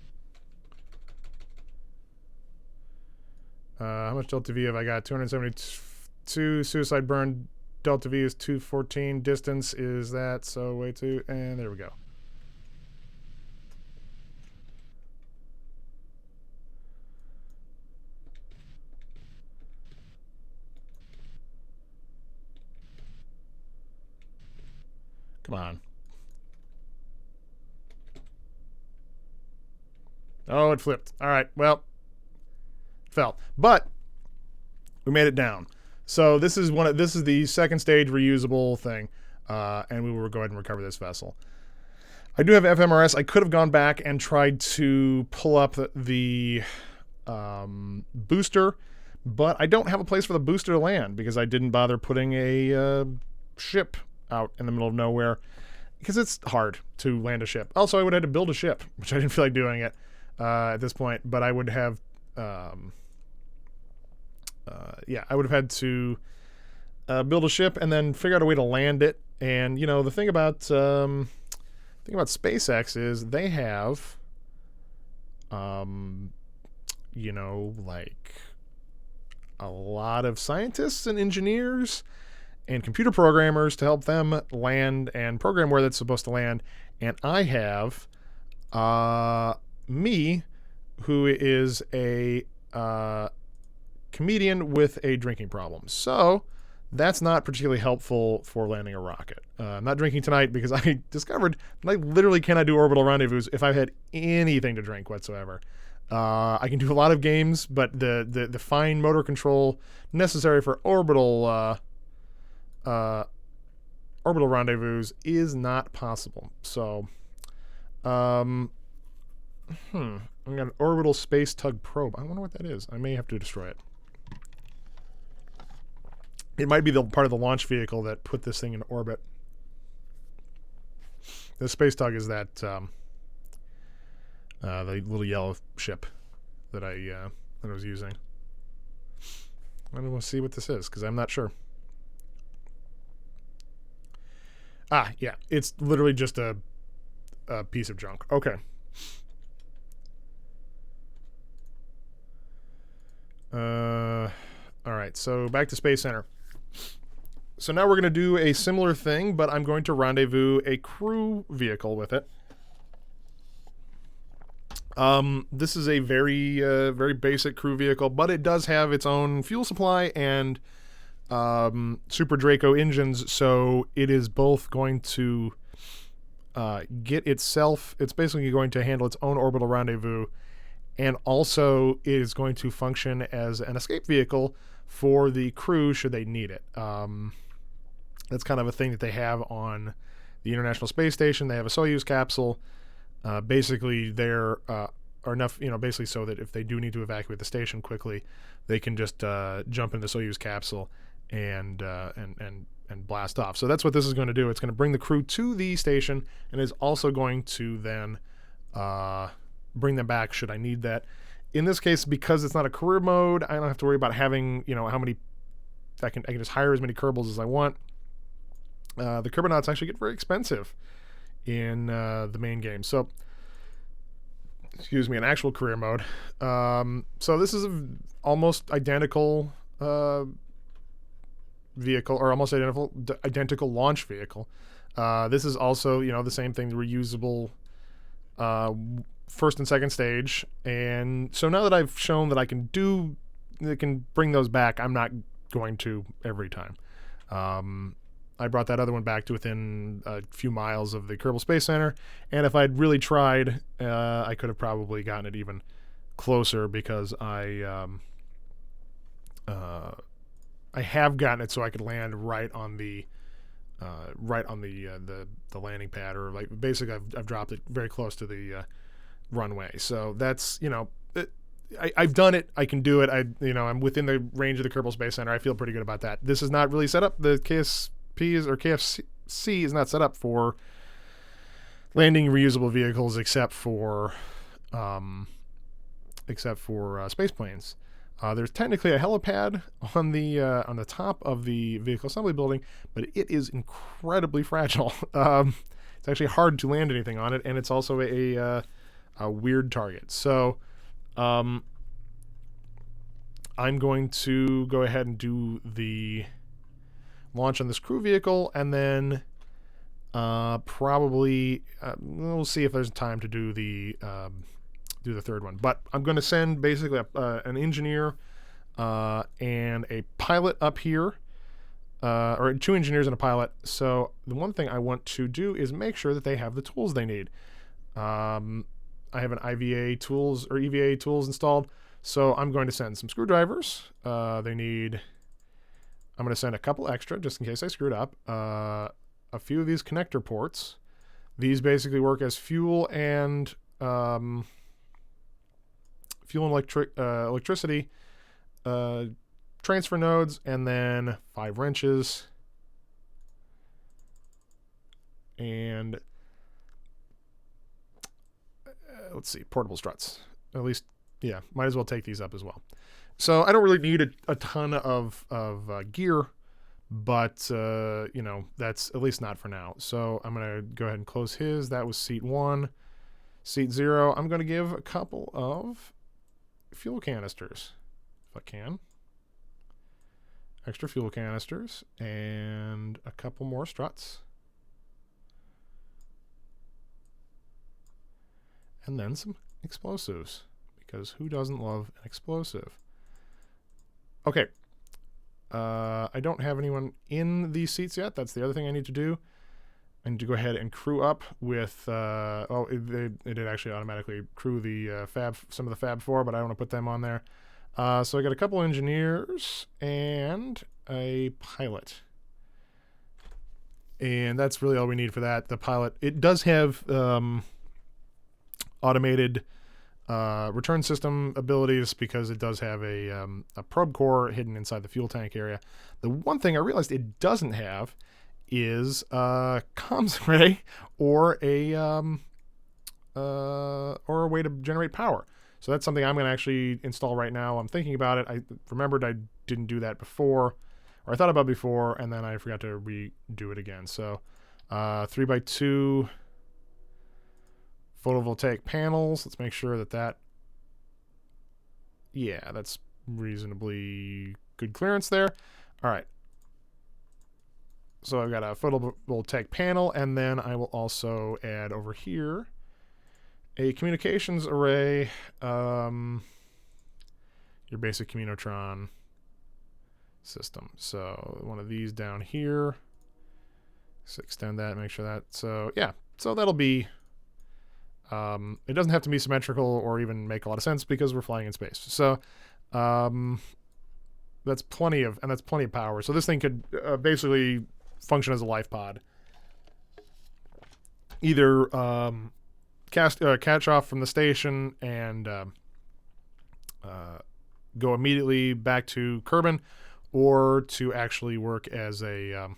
How much delta V have I got? 272 suicide burn. Delta V is 214. Distance is that, so way too, and there we go. Come on. Oh, it flipped. All right. Well, it fell, but we made it down. So this is the second stage reusable thing, and we will go ahead and recover this vessel. I do have FMRS. I could have gone back and tried to pull up the booster, but I don't have a place for the booster to land because I didn't bother putting a ship out in the middle of nowhere because it's hard to land a ship. Also, I would have had to build a ship, which I didn't feel like doing it at this point, but I would have, I would have had to build a ship and then figure out a way to land it. And, you know, the thing about SpaceX is they have, you know, like a lot of scientists and engineers and computer programmers to help them land and program where that's supposed to land. And I have me, who is a comedian with a drinking problem. So that's not particularly helpful for landing a rocket. I'm not drinking tonight because I discovered that I literally cannot do orbital rendezvous if I've had anything to drink whatsoever. I can do a lot of games, but the fine motor control necessary for orbital rendezvous is not possible. So, I got an orbital space tug probe. I wonder what that is. I may have to destroy it. It might be the part of the launch vehicle that put this thing in orbit. The space tug is that the little yellow ship that I was using. I don't want to see what this is because I'm not sure. Ah, yeah, it's literally just a piece of junk. Okay. All right, so back to Space Center. So now we're going to do a similar thing, but I'm going to rendezvous a crew vehicle with it. This is a very, very basic crew vehicle, but it does have its own fuel supply and Super Draco engines, so it is both going to get itself, it's basically going to handle its own orbital rendezvous, and also is going to function as an escape vehicle for the crew should they need it. That's kind of a thing that they have on the International Space Station. They have a Soyuz capsule. Basically, there are enough, you know, basically so that if they do need to evacuate the station quickly, they can just jump in the Soyuz capsule and blast off. So that's what this is going to do. It's going to bring the crew to the station and is also going to then bring them back should I need that. In this case, because it's not a career mode, I don't have to worry about having, you know, how many, I can just hire as many Kerbals as I want. The Kerbinauts actually get very expensive in the main game. So, excuse me, an actual career mode. So this is an almost identical vehicle, or almost identical launch vehicle. This is also, you know, the same thing, the reusable first and second stage. And so now that I've shown that I can bring those back, I'm not going to every time. I brought that other one back to within a few miles of the Kerbal Space Center, and if I'd really tried, I could have probably gotten it even closer because I have gotten it so I could land right on the landing pad, or like basically I've dropped it very close to the runway. So that's, you know, I've done it. I can do it. I'm within the range of the Kerbal Space Center. I feel pretty good about that. This is not really set up. The KFC is not set up for landing reusable vehicles except for space planes. There's technically a helipad on the top of the vehicle assembly building, but it is incredibly fragile. It's actually hard to land anything on it, and it's also a weird target. So I'm going to go ahead and do the launch on this crew vehicle, and then probably we'll see if there's time to do the third one. But I'm going to send basically an engineer and a pilot up here, or two engineers and a pilot. So the one thing I want to do is make sure that they have the tools they need. I have an EVA tools installed, so I'm going to send some screwdrivers. I'm going to send a couple extra just in case I screwed up. A few of these connector ports. These basically work as fuel and electricity transfer nodes, and then 5 wrenches. And let's see, portable struts. At least, yeah, might as well take these up as well. So I don't really need a ton of gear, but, you know, that's at least not for now. So I'm going to go ahead and close his. That was seat 1. Seat 0, I'm going to give a couple of fuel canisters, if I can. Extra fuel canisters, and a couple more struts. And then some explosives, because who doesn't love an explosive? Okay. I don't have anyone in these seats yet. That's the other thing I need to do. I need to go ahead and crew up with... it did actually automatically crew the some of the Fab 4, but I don't want to put them on there. So I got a couple engineers and a pilot. And that's really all we need for that. The pilot, it does have automated return system abilities because it does have a probe core hidden inside the fuel tank area. The one thing I realized it doesn't have is a comms array or a way to generate power. So that's something I'm going to actually install right now. I'm thinking about it. I remembered I didn't do that before, or I thought about it before, and then I forgot to redo it again. So 3x2 photovoltaic panels. Let's make sure that yeah, that's reasonably good clearance there. All right. So I've got a photovoltaic panel, and then I will also add over here a communications array, your basic Communotron system. So one of these down here. So extend that, make sure that. So yeah, so that'll be, it doesn't have to be symmetrical or even make a lot of sense because we're flying in space. So that's plenty of power. So this thing could basically function as a life pod. Either catch off from the station and go immediately back to Kerbin, or to actually work as a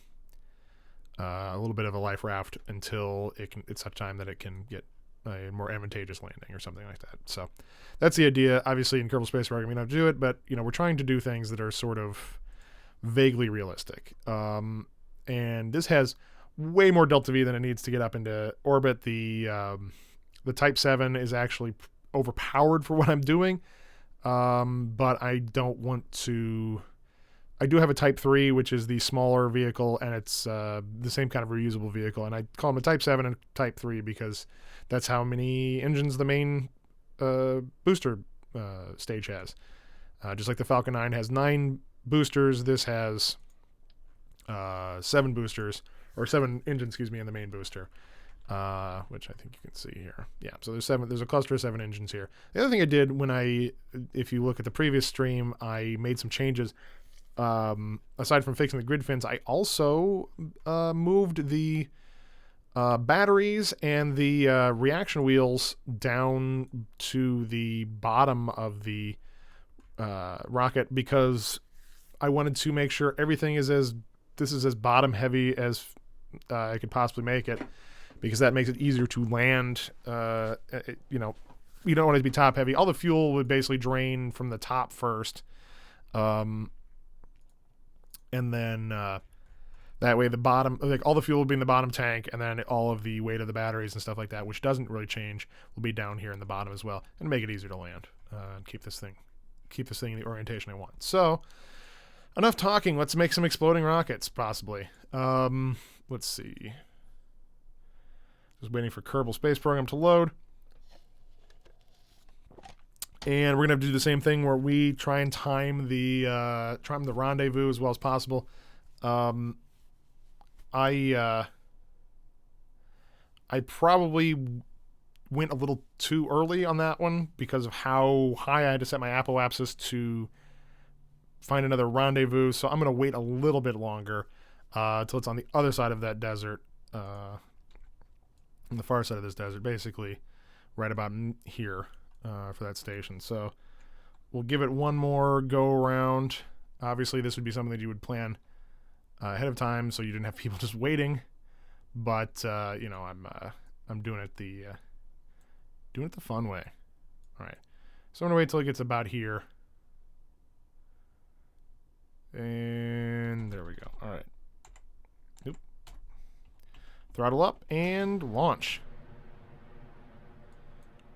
little bit of a life raft until it's such time that it can get a more advantageous landing or something like that. So that's the idea. Obviously, in Kerbal Space Program, you don't have to do it, but you know, we're trying to do things that are sort of vaguely realistic. And this has way more delta V than it needs to get up into orbit. The Type 7 is actually overpowered for what I'm doing, but I don't want to... I do have a Type 3, which is the smaller vehicle, and it's the same kind of reusable vehicle, and I call them a Type 7 and Type 3 because that's how many engines the main booster stage has. Just like the Falcon 9 has 9 boosters, this has 7 boosters, or 7 engines, excuse me, in the main booster. Which I think you can see here. Yeah, so there's a cluster of 7 engines here. The other thing I did if you look at the previous stream, I made some changes. Aside from fixing the grid fins, I also moved the batteries and the reaction wheels down to the bottom of the rocket because I wanted to make sure everything is as bottom heavy as I could possibly make it, because that makes it easier to land. You know, you don't want it to be top heavy. All the fuel would basically drain from the top first. And then that way the bottom, like all the fuel will be in the bottom tank, and then all of the weight of the batteries and stuff like that, which doesn't really change, will be down here in the bottom as well, and make it easier to land and keep this thing in the orientation I want. So enough talking. Let's make some exploding rockets, possibly. Let's see. Just waiting for Kerbal Space Program to load. And we're going to have to do the same thing where we try and time the rendezvous as well as possible. I probably went a little too early on that one because of how high I had to set my apoapsis to find another rendezvous. So I'm going to wait a little bit longer till it's on the other side of that desert. on the far side of this desert, basically right about here for that station. So we'll give it one more go around. Obviously, this would be something that you would plan ahead of time, so you didn't have people just waiting. But you know, I'm doing it the fun way. All right, so I'm gonna wait till it gets about here, and there we go. All right, oop. Throttle up and launch.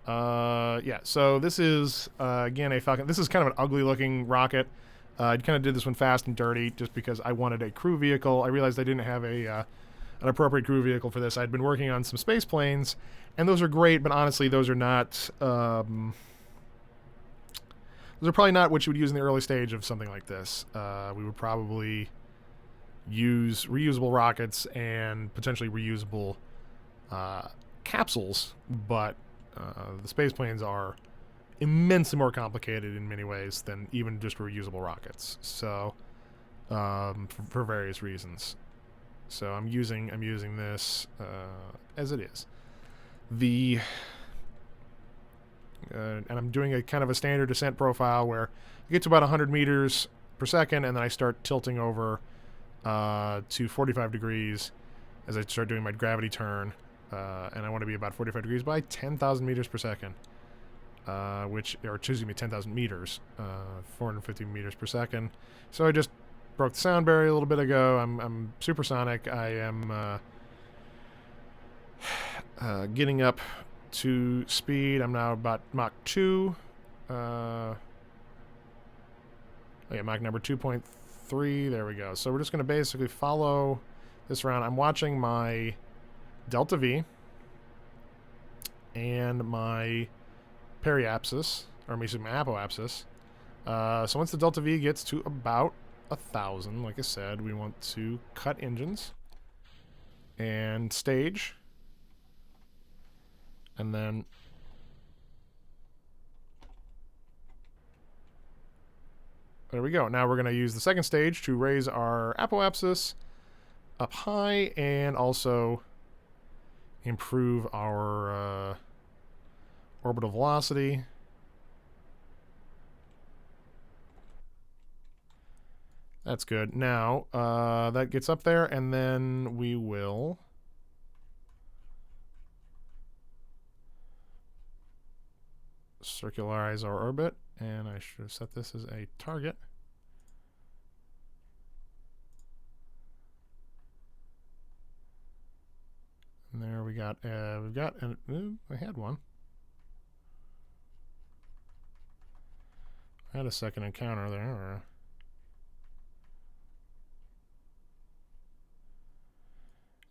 Yeah, so this is, again, a Falcon. This is kind of an ugly looking rocket. I kind of did this one fast and dirty just because I wanted a crew vehicle. I realized I didn't have an appropriate crew vehicle for this. I'd been working on some space planes, and those are great, but honestly, those are not, those are probably not what you would use in the early stage of something like this. We would probably use reusable rockets and potentially reusable capsules, but the space planes are immensely more complicated in many ways than even just reusable rockets. So, for various reasons. So I'm using this as it is. And I'm doing a kind of a standard descent profile where I get to about 100 meters per second, and then I start tilting over to 45 degrees as I start doing my gravity turn. And I want to be about 45 degrees by 10,000 meters per second, or excuse me, 10,000 meters, 450 meters per second. So I just broke the sound barrier a little bit ago. I'm supersonic. I am getting up to speed. I'm now about Mach 2. Mach number 2.3. There we go. So we're just going to basically follow this around. I'm watching my delta V and my periapsis, or my apoapsis. So once the delta V gets to about 1,000, like I said, we want to cut engines and stage, and then there we go. Now we're going to use the second stage to raise our apoapsis up high and also improve our orbital velocity. That's good. Now, that gets up there, and then we will circularize our orbit, and I should have set this as a target. And there we got, I had one. I had a second encounter there.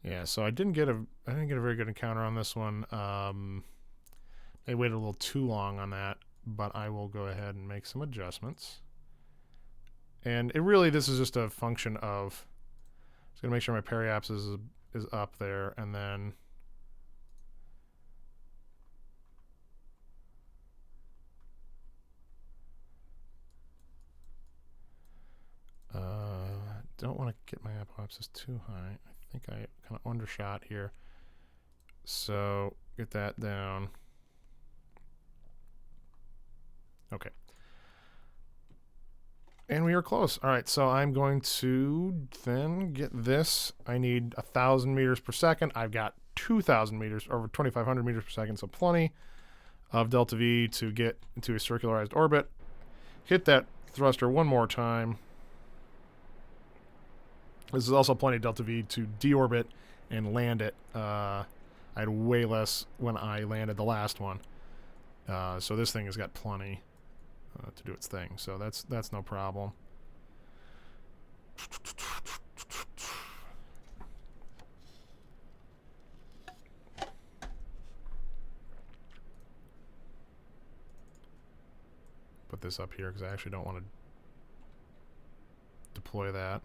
Yeah, so I didn't get a very good encounter on this one. I waited a little too long on that, but I will go ahead and make some adjustments. And this is just a function of, I'm just gonna make sure my periapsis is up there, and then don't want to get my apoapsis too high. I think I kind of undershot here. So get that down. Okay. And we are close. All right, so I'm going to then get this. I need 1,000 meters per second. I've got 2,000 meters, over 2,500 meters per second, so plenty of delta V to get into a circularized orbit. Hit that thruster one more time. This is also plenty of delta V to deorbit and land it. I had way less when I landed the last one. So this thing has got plenty to do its thing. So that's no problem. Put this up here because I actually don't want to deploy that.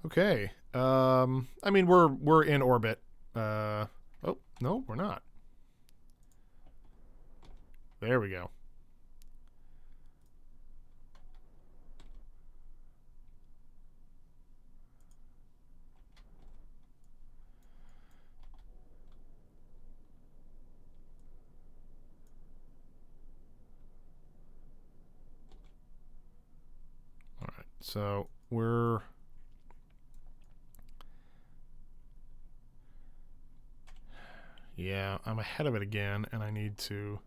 Okay. I mean, we're in orbit. Oh, no, we're not. There we go. So we're... Yeah, I'm ahead of it again, and I need to...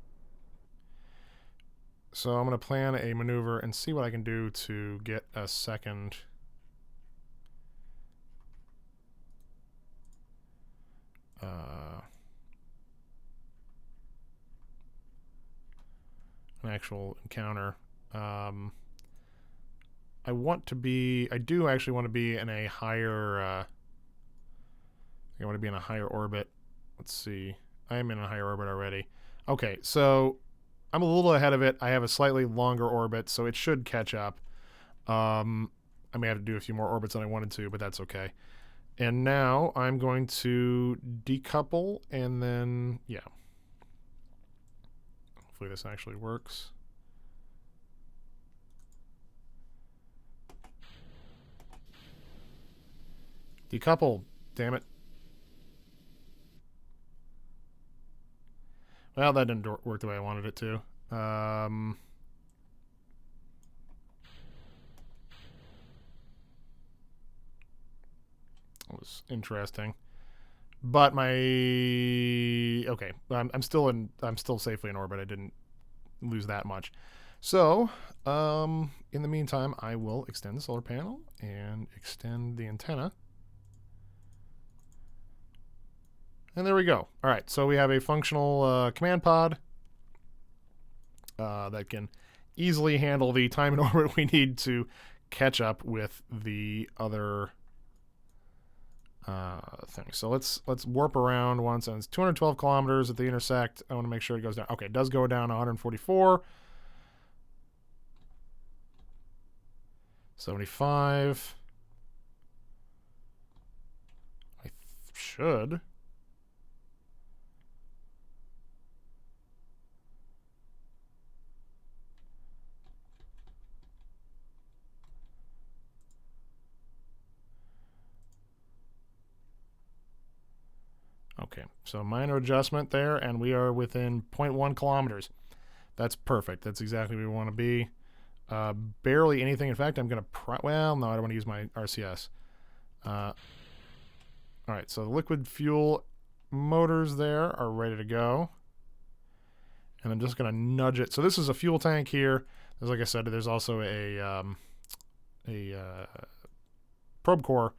So I'm going to plan a maneuver and see what I can do to get a second... an actual encounter. I want to be... I do actually want to be in a higher... I want to be in a higher orbit. Let's see. I am in a higher orbit already. Okay, so I'm a little ahead of it. I have a slightly longer orbit, so it should catch up. I may have to do a few more orbits than I wanted to, but that's okay. And now I'm going to decouple and then, yeah. Hopefully this actually works. Decouple, damn it. Well, that didn't work the way I wanted it to. It was interesting. But my... Okay, I'm still safely in orbit. I didn't lose that much. So, in the meantime, I will extend the solar panel and extend the antenna. And there we go. All right, so we have a functional command pod that can easily handle the time in orbit we need to catch up with the other thing. So let's warp around once, and it's 212 kilometers at the intersect. I want to make sure it goes down. Okay, it does go down 144. 75. I should. Okay, so minor adjustment there, and we are within 0.1 kilometers. That's perfect. That's exactly where we want to be. Barely anything. In fact, I'm going to... Well, no, I don't want to use my RCS. All right, so the liquid fuel motors there are ready to go. And I'm just going to nudge it. So this is a fuel tank here. As like I said, there's also a probe core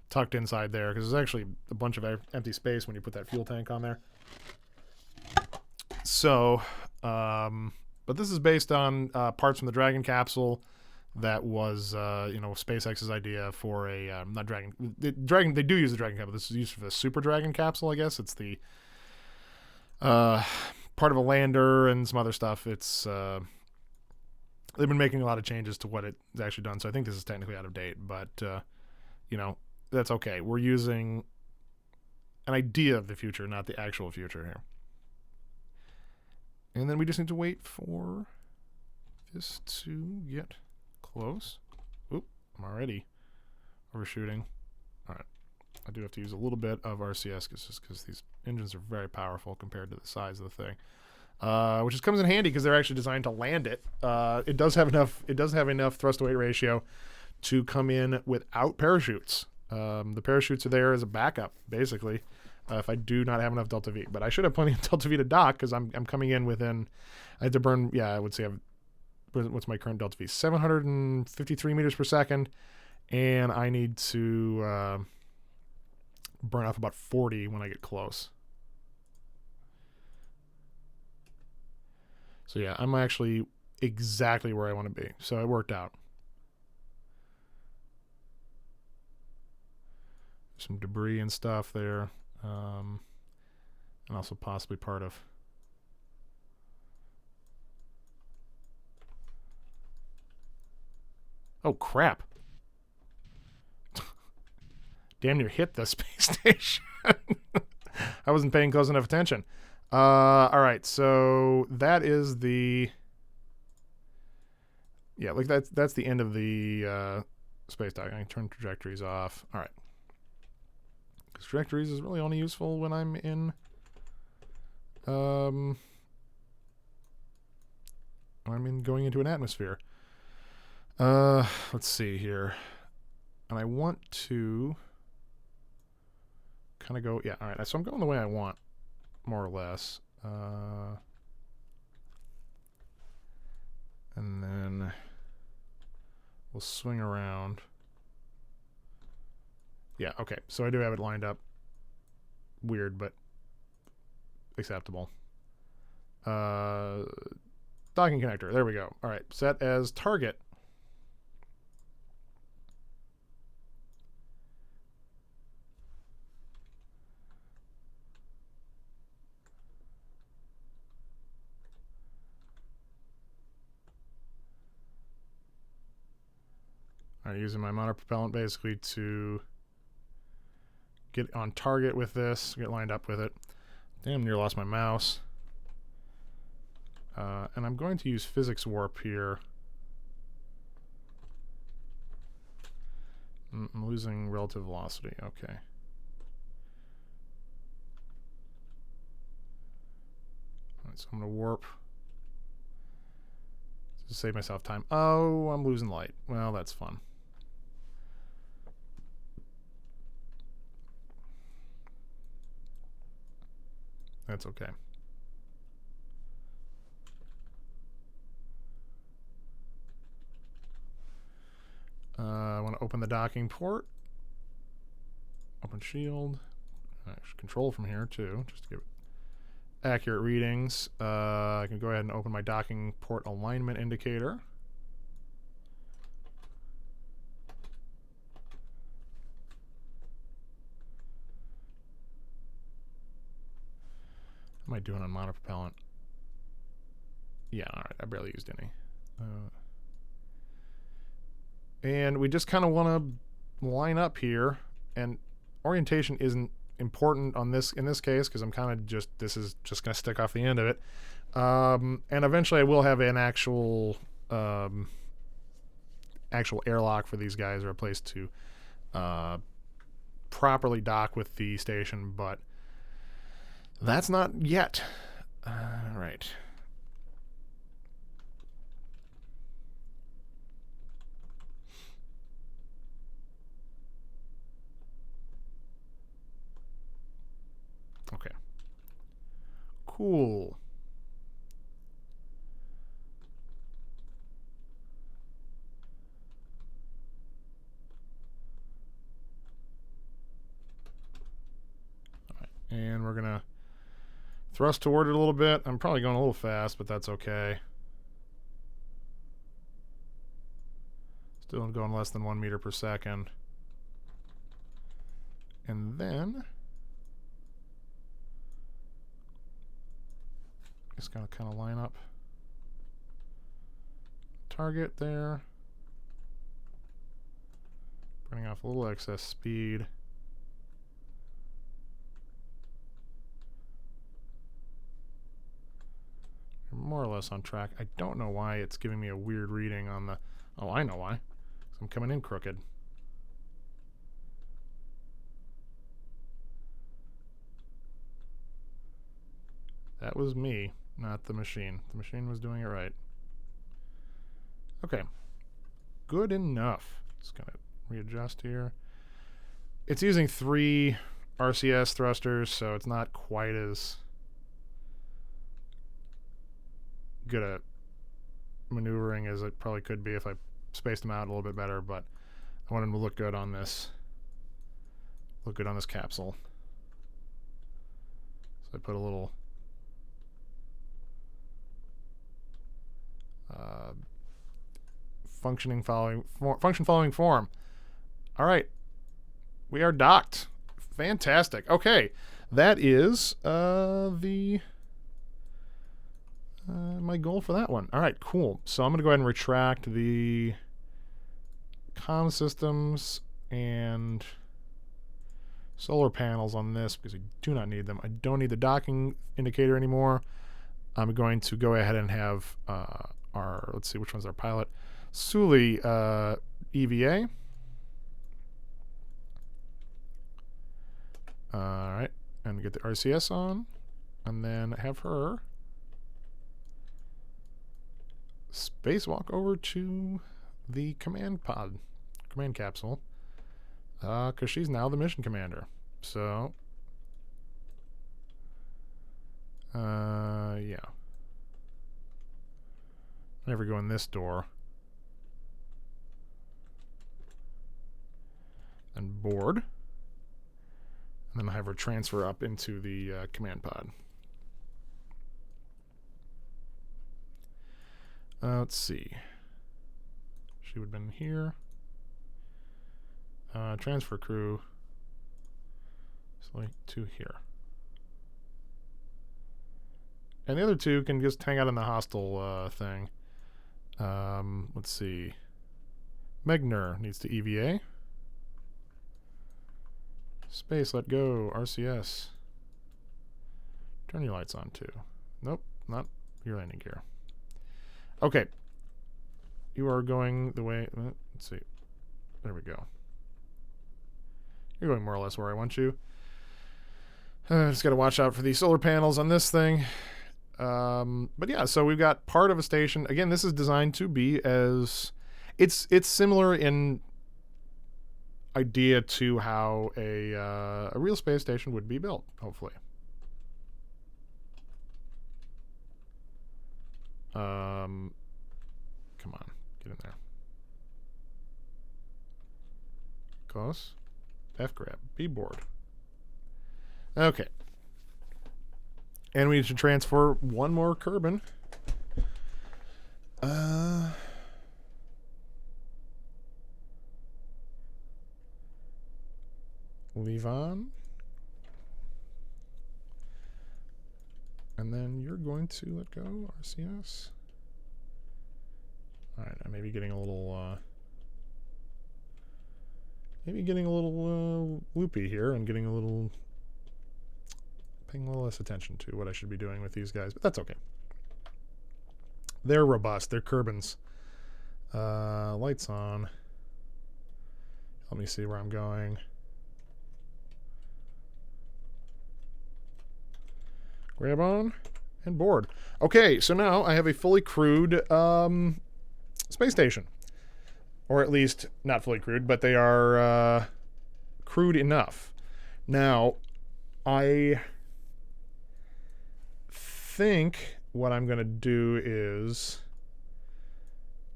tucked inside there, because there's actually a bunch of empty space when you put that fuel tank on there. So, but this is based on parts from the Dragon capsule that was, SpaceX's idea for a, not Dragon, Dragon, they do use the Dragon capsule. This is used for the Super Dragon capsule, I guess. It's the part of a lander and some other stuff. It's, they've been making a lot of changes to what it's actually done, so I think this is technically out of date, but, that's okay. We're using an idea of the future, not the actual future here. And then we just need to wait for this to get close. Oop, I'm already overshooting. All right. I do have to use a little bit of RCS just because these engines are very powerful compared to the size of the thing. Which just comes in handy because they're actually designed to land it. It does have enough thrust to weight ratio to come in without parachutes. The parachutes are there as a backup, basically, if I do not have enough Delta V. But I should have plenty of Delta V to dock, because I'm coming in within... I have to burn... Yeah, I would say... What's my current Delta V? 753 meters per second. And I need to burn off about 40 when I get close. So yeah, I'm actually exactly where I want to be. So it worked out. Some debris and stuff there, and also possibly part of... Oh, crap. Damn near hit the space station. I wasn't paying close enough attention. All right, so that is the... Yeah, like that's the end of the space dock. I can turn trajectories off. All right. Because trajectories is really only useful when I'm in going into an atmosphere. Let's see here. And I want to kind of go, yeah, all right. So I'm going the way I want, more or less. And then we'll swing around. Yeah, okay. So I do have it lined up. Weird, but acceptable. Docking connector. There we go. All right. Set as target. All right, using my monopropellant basically to get on target with this, get lined up with it. Damn near lost my mouse. And I'm going to use physics warp here. I'm losing relative velocity. Okay. All right, so I'm going to warp to save myself time. Oh, I'm losing light. Well, that's fun. That's okay. I want to open the docking port. Open shield. Control from here too, just to give it accurate readings. I can go ahead and open my docking port alignment indicator. What am I doing on monopropellant? Yeah, all right. I barely used any. And we just kind of want to line up here, and orientation isn't important on this in this case because I'm kind of just, this is just going to stick off the end of it. And eventually I will have an actual airlock for these guys, or a place to properly dock with the station, but that's not yet. All right. Okay. Cool. All right. And we're going to thrust toward it a little bit. I'm probably going a little fast, but that's okay. Still going less than 1 meter per second. And then just gotta kind of line up target there, burning off a little excess speed. We're more or less on track. I don't know why it's giving me a weird reading on the, oh, I know why. I'm coming in crooked. That was me, not the machine. The machine was doing it right. Okay. Good enough. Just gonna readjust here. It's using 3 RCS thrusters, so it's not quite as good at maneuvering as it probably could be if I spaced them out a little bit better, but I want them to look good on this. Look good on this capsule. So I put a little function following form. All right, we are docked. Fantastic. Okay, that is my goal for that one. All right, cool. So I'm going to go ahead and retract the comm systems and solar panels on this because I do not need them. I don't need the docking indicator anymore. I'm going to go ahead and have our, let's see, which one's our pilot? Sully EVA. All right, and get the RCS on, and then have her spacewalk over to the command capsule, because she's now the mission commander. So, yeah. Never go in this door. And board. And then I have her transfer up into the command pod. Let's see. She would have been here. Transfer crew. Select to here. And the other two can just hang out in the hostile thing. Let's see. Megner needs to EVA. Space, let go. RCS. Turn your lights on too. Nope, not your landing gear. Okay. You are going the way... Let's see. There we go. You're going more or less where I want you. Just got to watch out for the solar panels on this thing. But yeah, so we've got part of a station. Again, this is designed to be as... It's similar in idea to how a real space station would be built, hopefully. Come on, get in there. Close. F grab. B board. Okay. And we need to transfer one more Kerbin. Leave on. And then you're going to let go, RCS. Alright, I may be getting a little, loopy here and getting a little, paying a little less attention to what I should be doing with these guys, but that's okay. They're robust. They're Kerbins. Lights on. Let me see where I'm going. Grab on and board. Okay, so now I have a fully crewed space station. Or at least, not fully crewed, but they are crewed enough. Now, I think what I'm going to do is...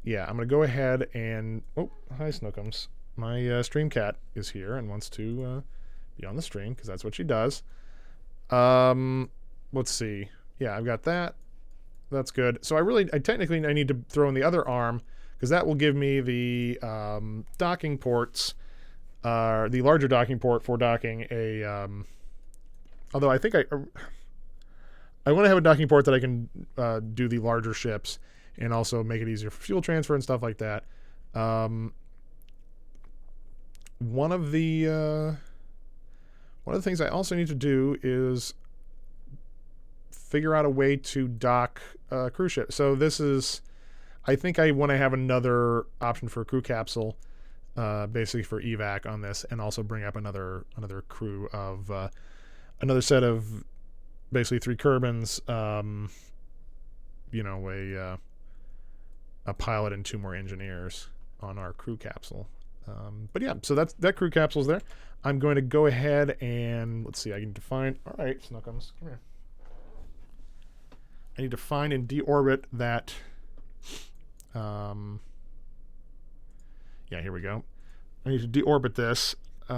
Yeah, I'm going to go ahead and... Oh, hi, Snookums. My stream cat is here and wants to be on the stream, because that's what she does. Let's see. Yeah, I've got that. That's good. So I technically need to throw in the other arm, because that will give me the docking ports, the larger docking port for docking a... although I think I want to have a docking port that I can do the larger ships and also make it easier for fuel transfer and stuff like that. One of the things I also need to do is figure out a way to dock a cruise ship. So this is, I think I want to have another option for a crew capsule, basically for evac on this, and also bring up another crew of another set of basically 3 Kerbins, you know, a pilot and 2 more engineers on our crew capsule. But yeah, so that crew capsule's there. I'm going to go ahead and let's see. I can define. All right, Snookums, come here. I need to find and deorbit that. Yeah, here we go. I need to deorbit this. You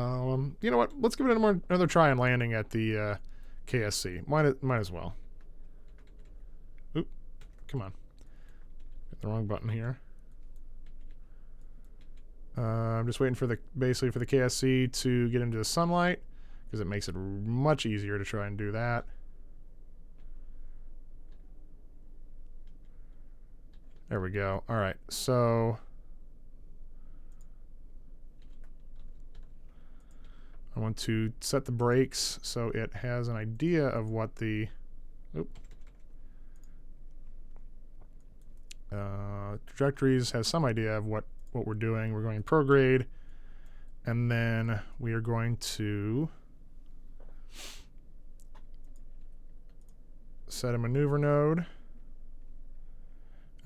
know what? Let's give it another try on landing at the KSC. Might as well. Oop, come on. Hit the wrong button here. I'm just waiting for basically for the KSC to get into the sunlight, because it makes it much easier to try and do that. There we go. All right, so I want to set the brakes so it has an idea of what the trajectories has some idea of what we're doing. We're going prograde, and then we are going to set a maneuver node.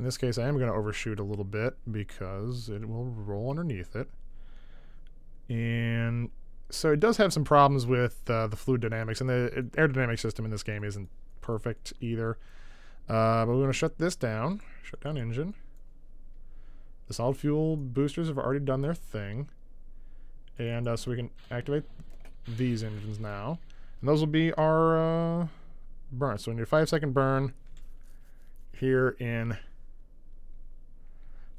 In this case, I am going to overshoot a little bit because it will roll underneath it. And so it does have some problems with the fluid dynamics, and the aerodynamic system in this game isn't perfect either. But we're going to shut this down. Shut down engine. The solid fuel boosters have already done their thing. And so we can activate these engines now. And those will be our burn. So we need a 5-second burn here in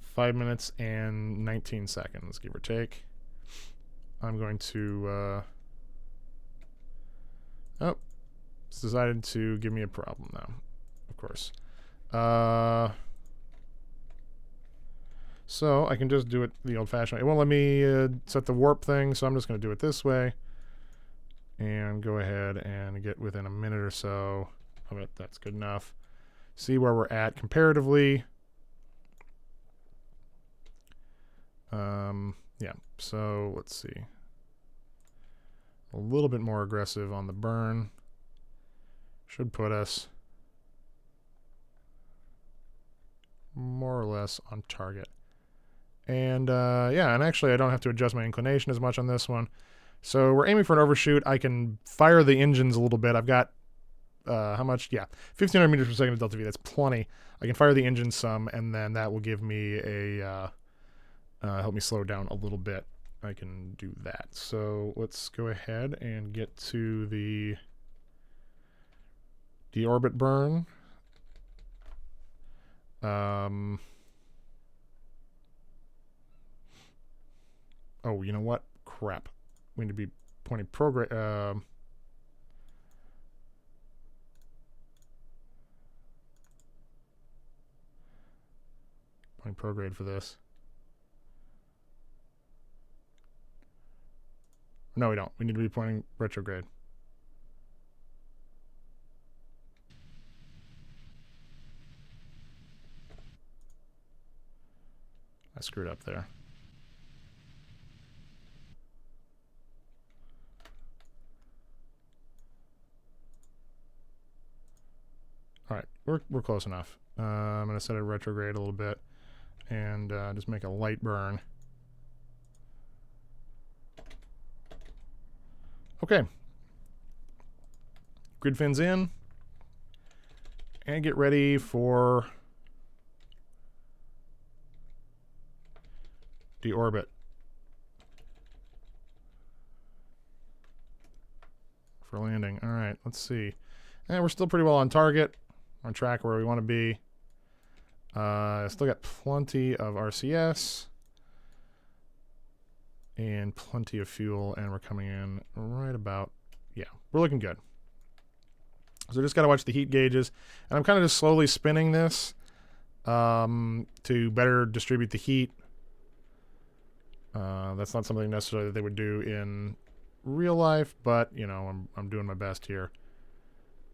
5 minutes and 19 seconds, give or take. I'm going to... oh, it's decided to give me a problem now, of course. So I can just do it the old-fashioned way. It won't let me set the warp thing, so I'm just going to do it this way. And go ahead and get within a minute or so of it. That's good enough. See where we're at comparatively. Yeah, so let's see. A little bit more aggressive on the burn. Should put us more or less on target. And yeah, and actually I don't have to adjust my inclination as much on this one. So we're aiming for an overshoot. I can fire the engines a little bit. I've got, how much? Yeah, 1,500 meters per second of delta V. That's plenty. I can fire the engine some, and then that will give me a, help me slow down a little bit. I can do that. So let's go ahead and get to the deorbit burn. Oh, you know what? Crap. We need to be pointing prograde. Pointing prograde for this. No, we don't. We need to be pointing retrograde. I screwed up there. All right, we're close enough. I'm going to set it retrograde a little bit and just make a light burn. Okay. Grid fins in. And get ready for deorbit. For landing. All right, let's see. And we're still pretty well on target. On track where we want to be. Still got plenty of RCS. And plenty of fuel, and we're coming in right about, yeah, we're looking good. So just got to watch the heat gauges, and I'm kind of just slowly spinning this to better distribute the heat. That's not something necessarily that they would do in real life, but, you know, I'm doing my best here.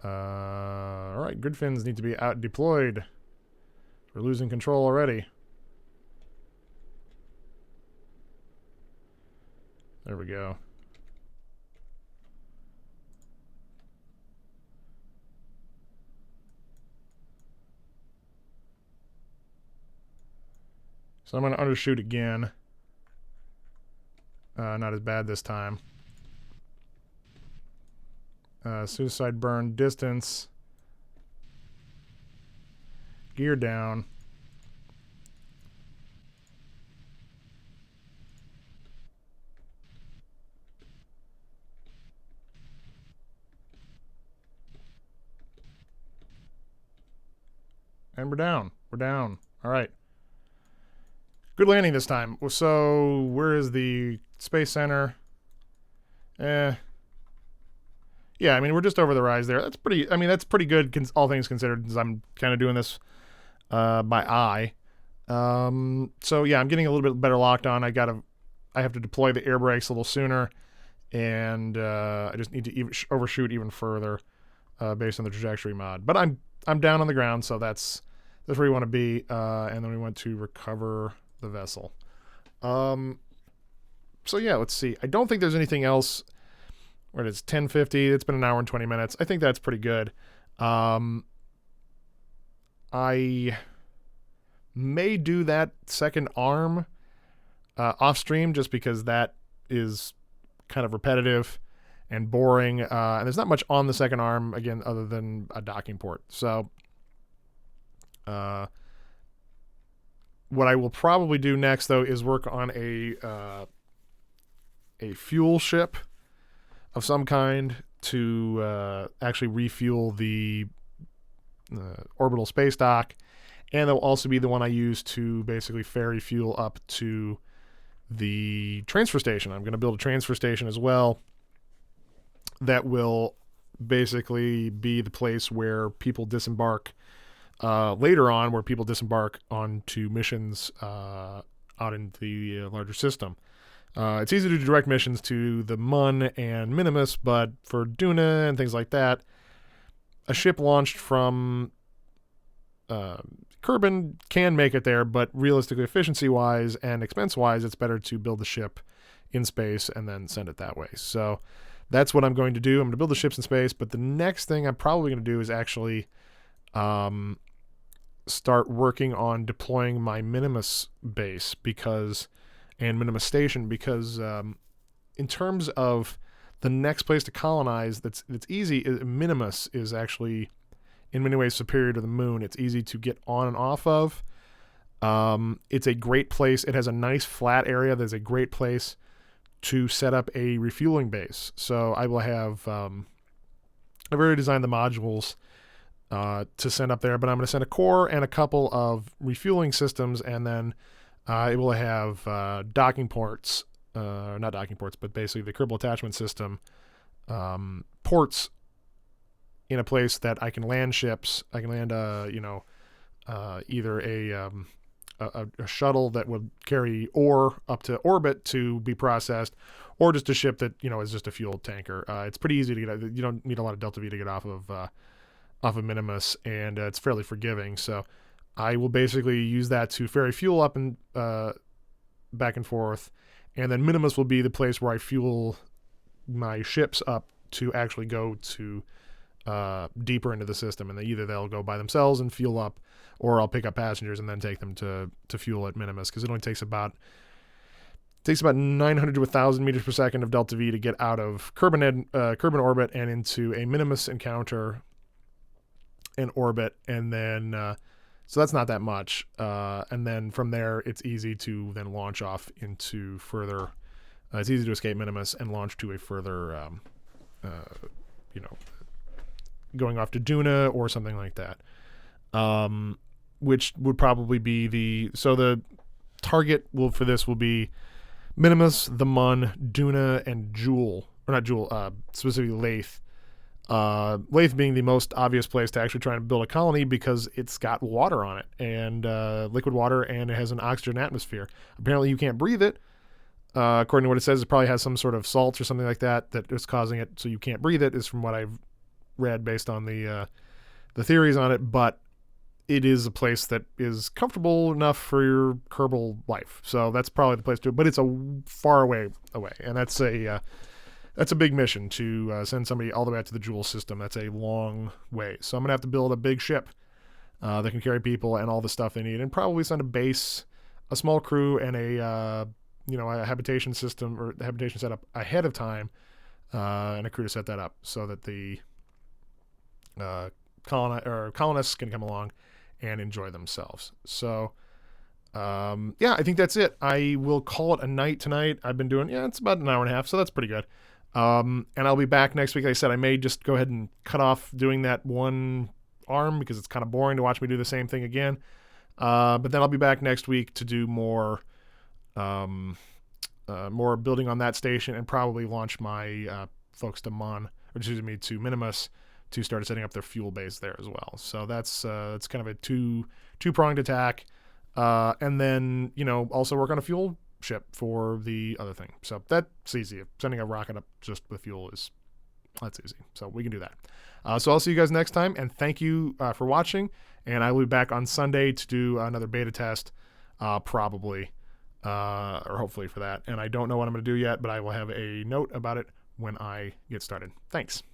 All right, grid fins need to be out deployed. We're losing control already. There we go. So I'm going to undershoot again. Not as bad this time. Suicide burn distance. Gear down. And we're down. We're down. All right. Good landing this time. So where is the space center? Yeah, I mean, we're just over the rise there. That's pretty, I mean, that's pretty good, all things considered, because I'm kind of doing this by eye. So yeah, I'm getting a little bit better locked on. I have to deploy the air brakes a little sooner, and I just need to overshoot even further based on the trajectory mod. But I'm down on the ground, so that's where we want to be. And then we want to recover the vessel. So yeah, let's see. I don't think there's anything else. Where it's 10:50. It's been an hour and 20 minutes. I think that's pretty good. I May do that second arm off stream, just because that is kind of repetitive and boring. And there's not much on the second arm, again, other than a docking port. So what I will probably do next, though, is work on a fuel ship of some kind to actually refuel the orbital space dock, and that will also be the one I use to basically ferry fuel up to the transfer station. I'm going to build a transfer station as well that will basically be the place where people disembark later on, where people disembark onto missions out in the larger system. It's easy to do direct missions to the Mun and Minimus, but for Duna and things like that, a ship launched from Kerbin can make it there, but realistically, efficiency-wise and expense-wise, it's better to build the ship in space and then send it that way. So that's what I'm going to do. I'm going to build the ships in space, but the next thing I'm probably going to do is actually start working on deploying my Minimus base and Minimus station, because in terms of the next place to colonize that's easy, Minimus is actually in many ways superior to the moon. It's easy to get on and off of. It's a great place. It has a nice flat area. There's a great place to set up a refueling base. So I will have, I've already designed the modules to send up there, but I'm going to send a core and a couple of refueling systems, and then it will have docking ports, not docking ports, but basically the Kerbal attachment system ports in a place that I can land ships. I can land, either a shuttle that would carry ore up to orbit to be processed, or just a ship that is just a fuel tanker. It's pretty easy to get. You don't need a lot of Delta V to get off of Minimus, and it's fairly forgiving. So I will basically use that to ferry fuel up and back and forth, and then Minimus will be the place where I fuel my ships up to actually go to deeper into the system, and either they'll go by themselves and fuel up, or I'll pick up passengers and then take them to fuel at Minimus, because it only takes about 900 to 1,000 meters per second of Delta V to get out of Kerbin orbit and into a Minimus encounter in orbit, and then so that's not that much, and then from there it's easy to then launch off into further. It's easy to escape Minimus and launch to a further, going off to Duna or something like that, which would probably be the target for this will be Minimus, the Mun, Duna, and specifically Lathe. Lathe being the most obvious place to actually try and build a colony, because it's got water on it, and liquid water, and it has an oxygen atmosphere. Apparently you can't breathe it. According to what it says, it probably has some sort of salts or something like that is causing it so you can't breathe it, is from what I've read based on the theories on it. But it is a place that is comfortable enough for your Kerbal life, so that's probably the place to do it. But it's a far away, and that's a big mission to send somebody all the way out to the Joule system. That's a long way, so I'm gonna have to build a big ship that can carry people and all the stuff they need, and probably send a base, a small crew, and a habitation system or habitation setup ahead of time, and a crew to set that up so that the colonists can come along and enjoy themselves. So I think that's it. I will call it a night tonight. I've been doing it's about an hour and a half, so that's pretty good. And I'll be back next week. Like I said, I may just go ahead and cut off doing that one arm, because it's kind of boring to watch me do the same thing again. But then I'll be back next week to do more building on that station, and probably launch my folks to Minimus to start setting up their fuel base there as well. So that's kind of a two-pronged attack, and then also work on a fuel ship for the other thing. So that's easy. Sending a rocket up just with fuel that's easy. So we can do that. So I'll see you guys next time, and thank you for watching. And I will be back on Sunday to do another beta test, probably, or hopefully for that. And I don't know what I'm going to do yet, but I will have a note about it when I get started. Thanks.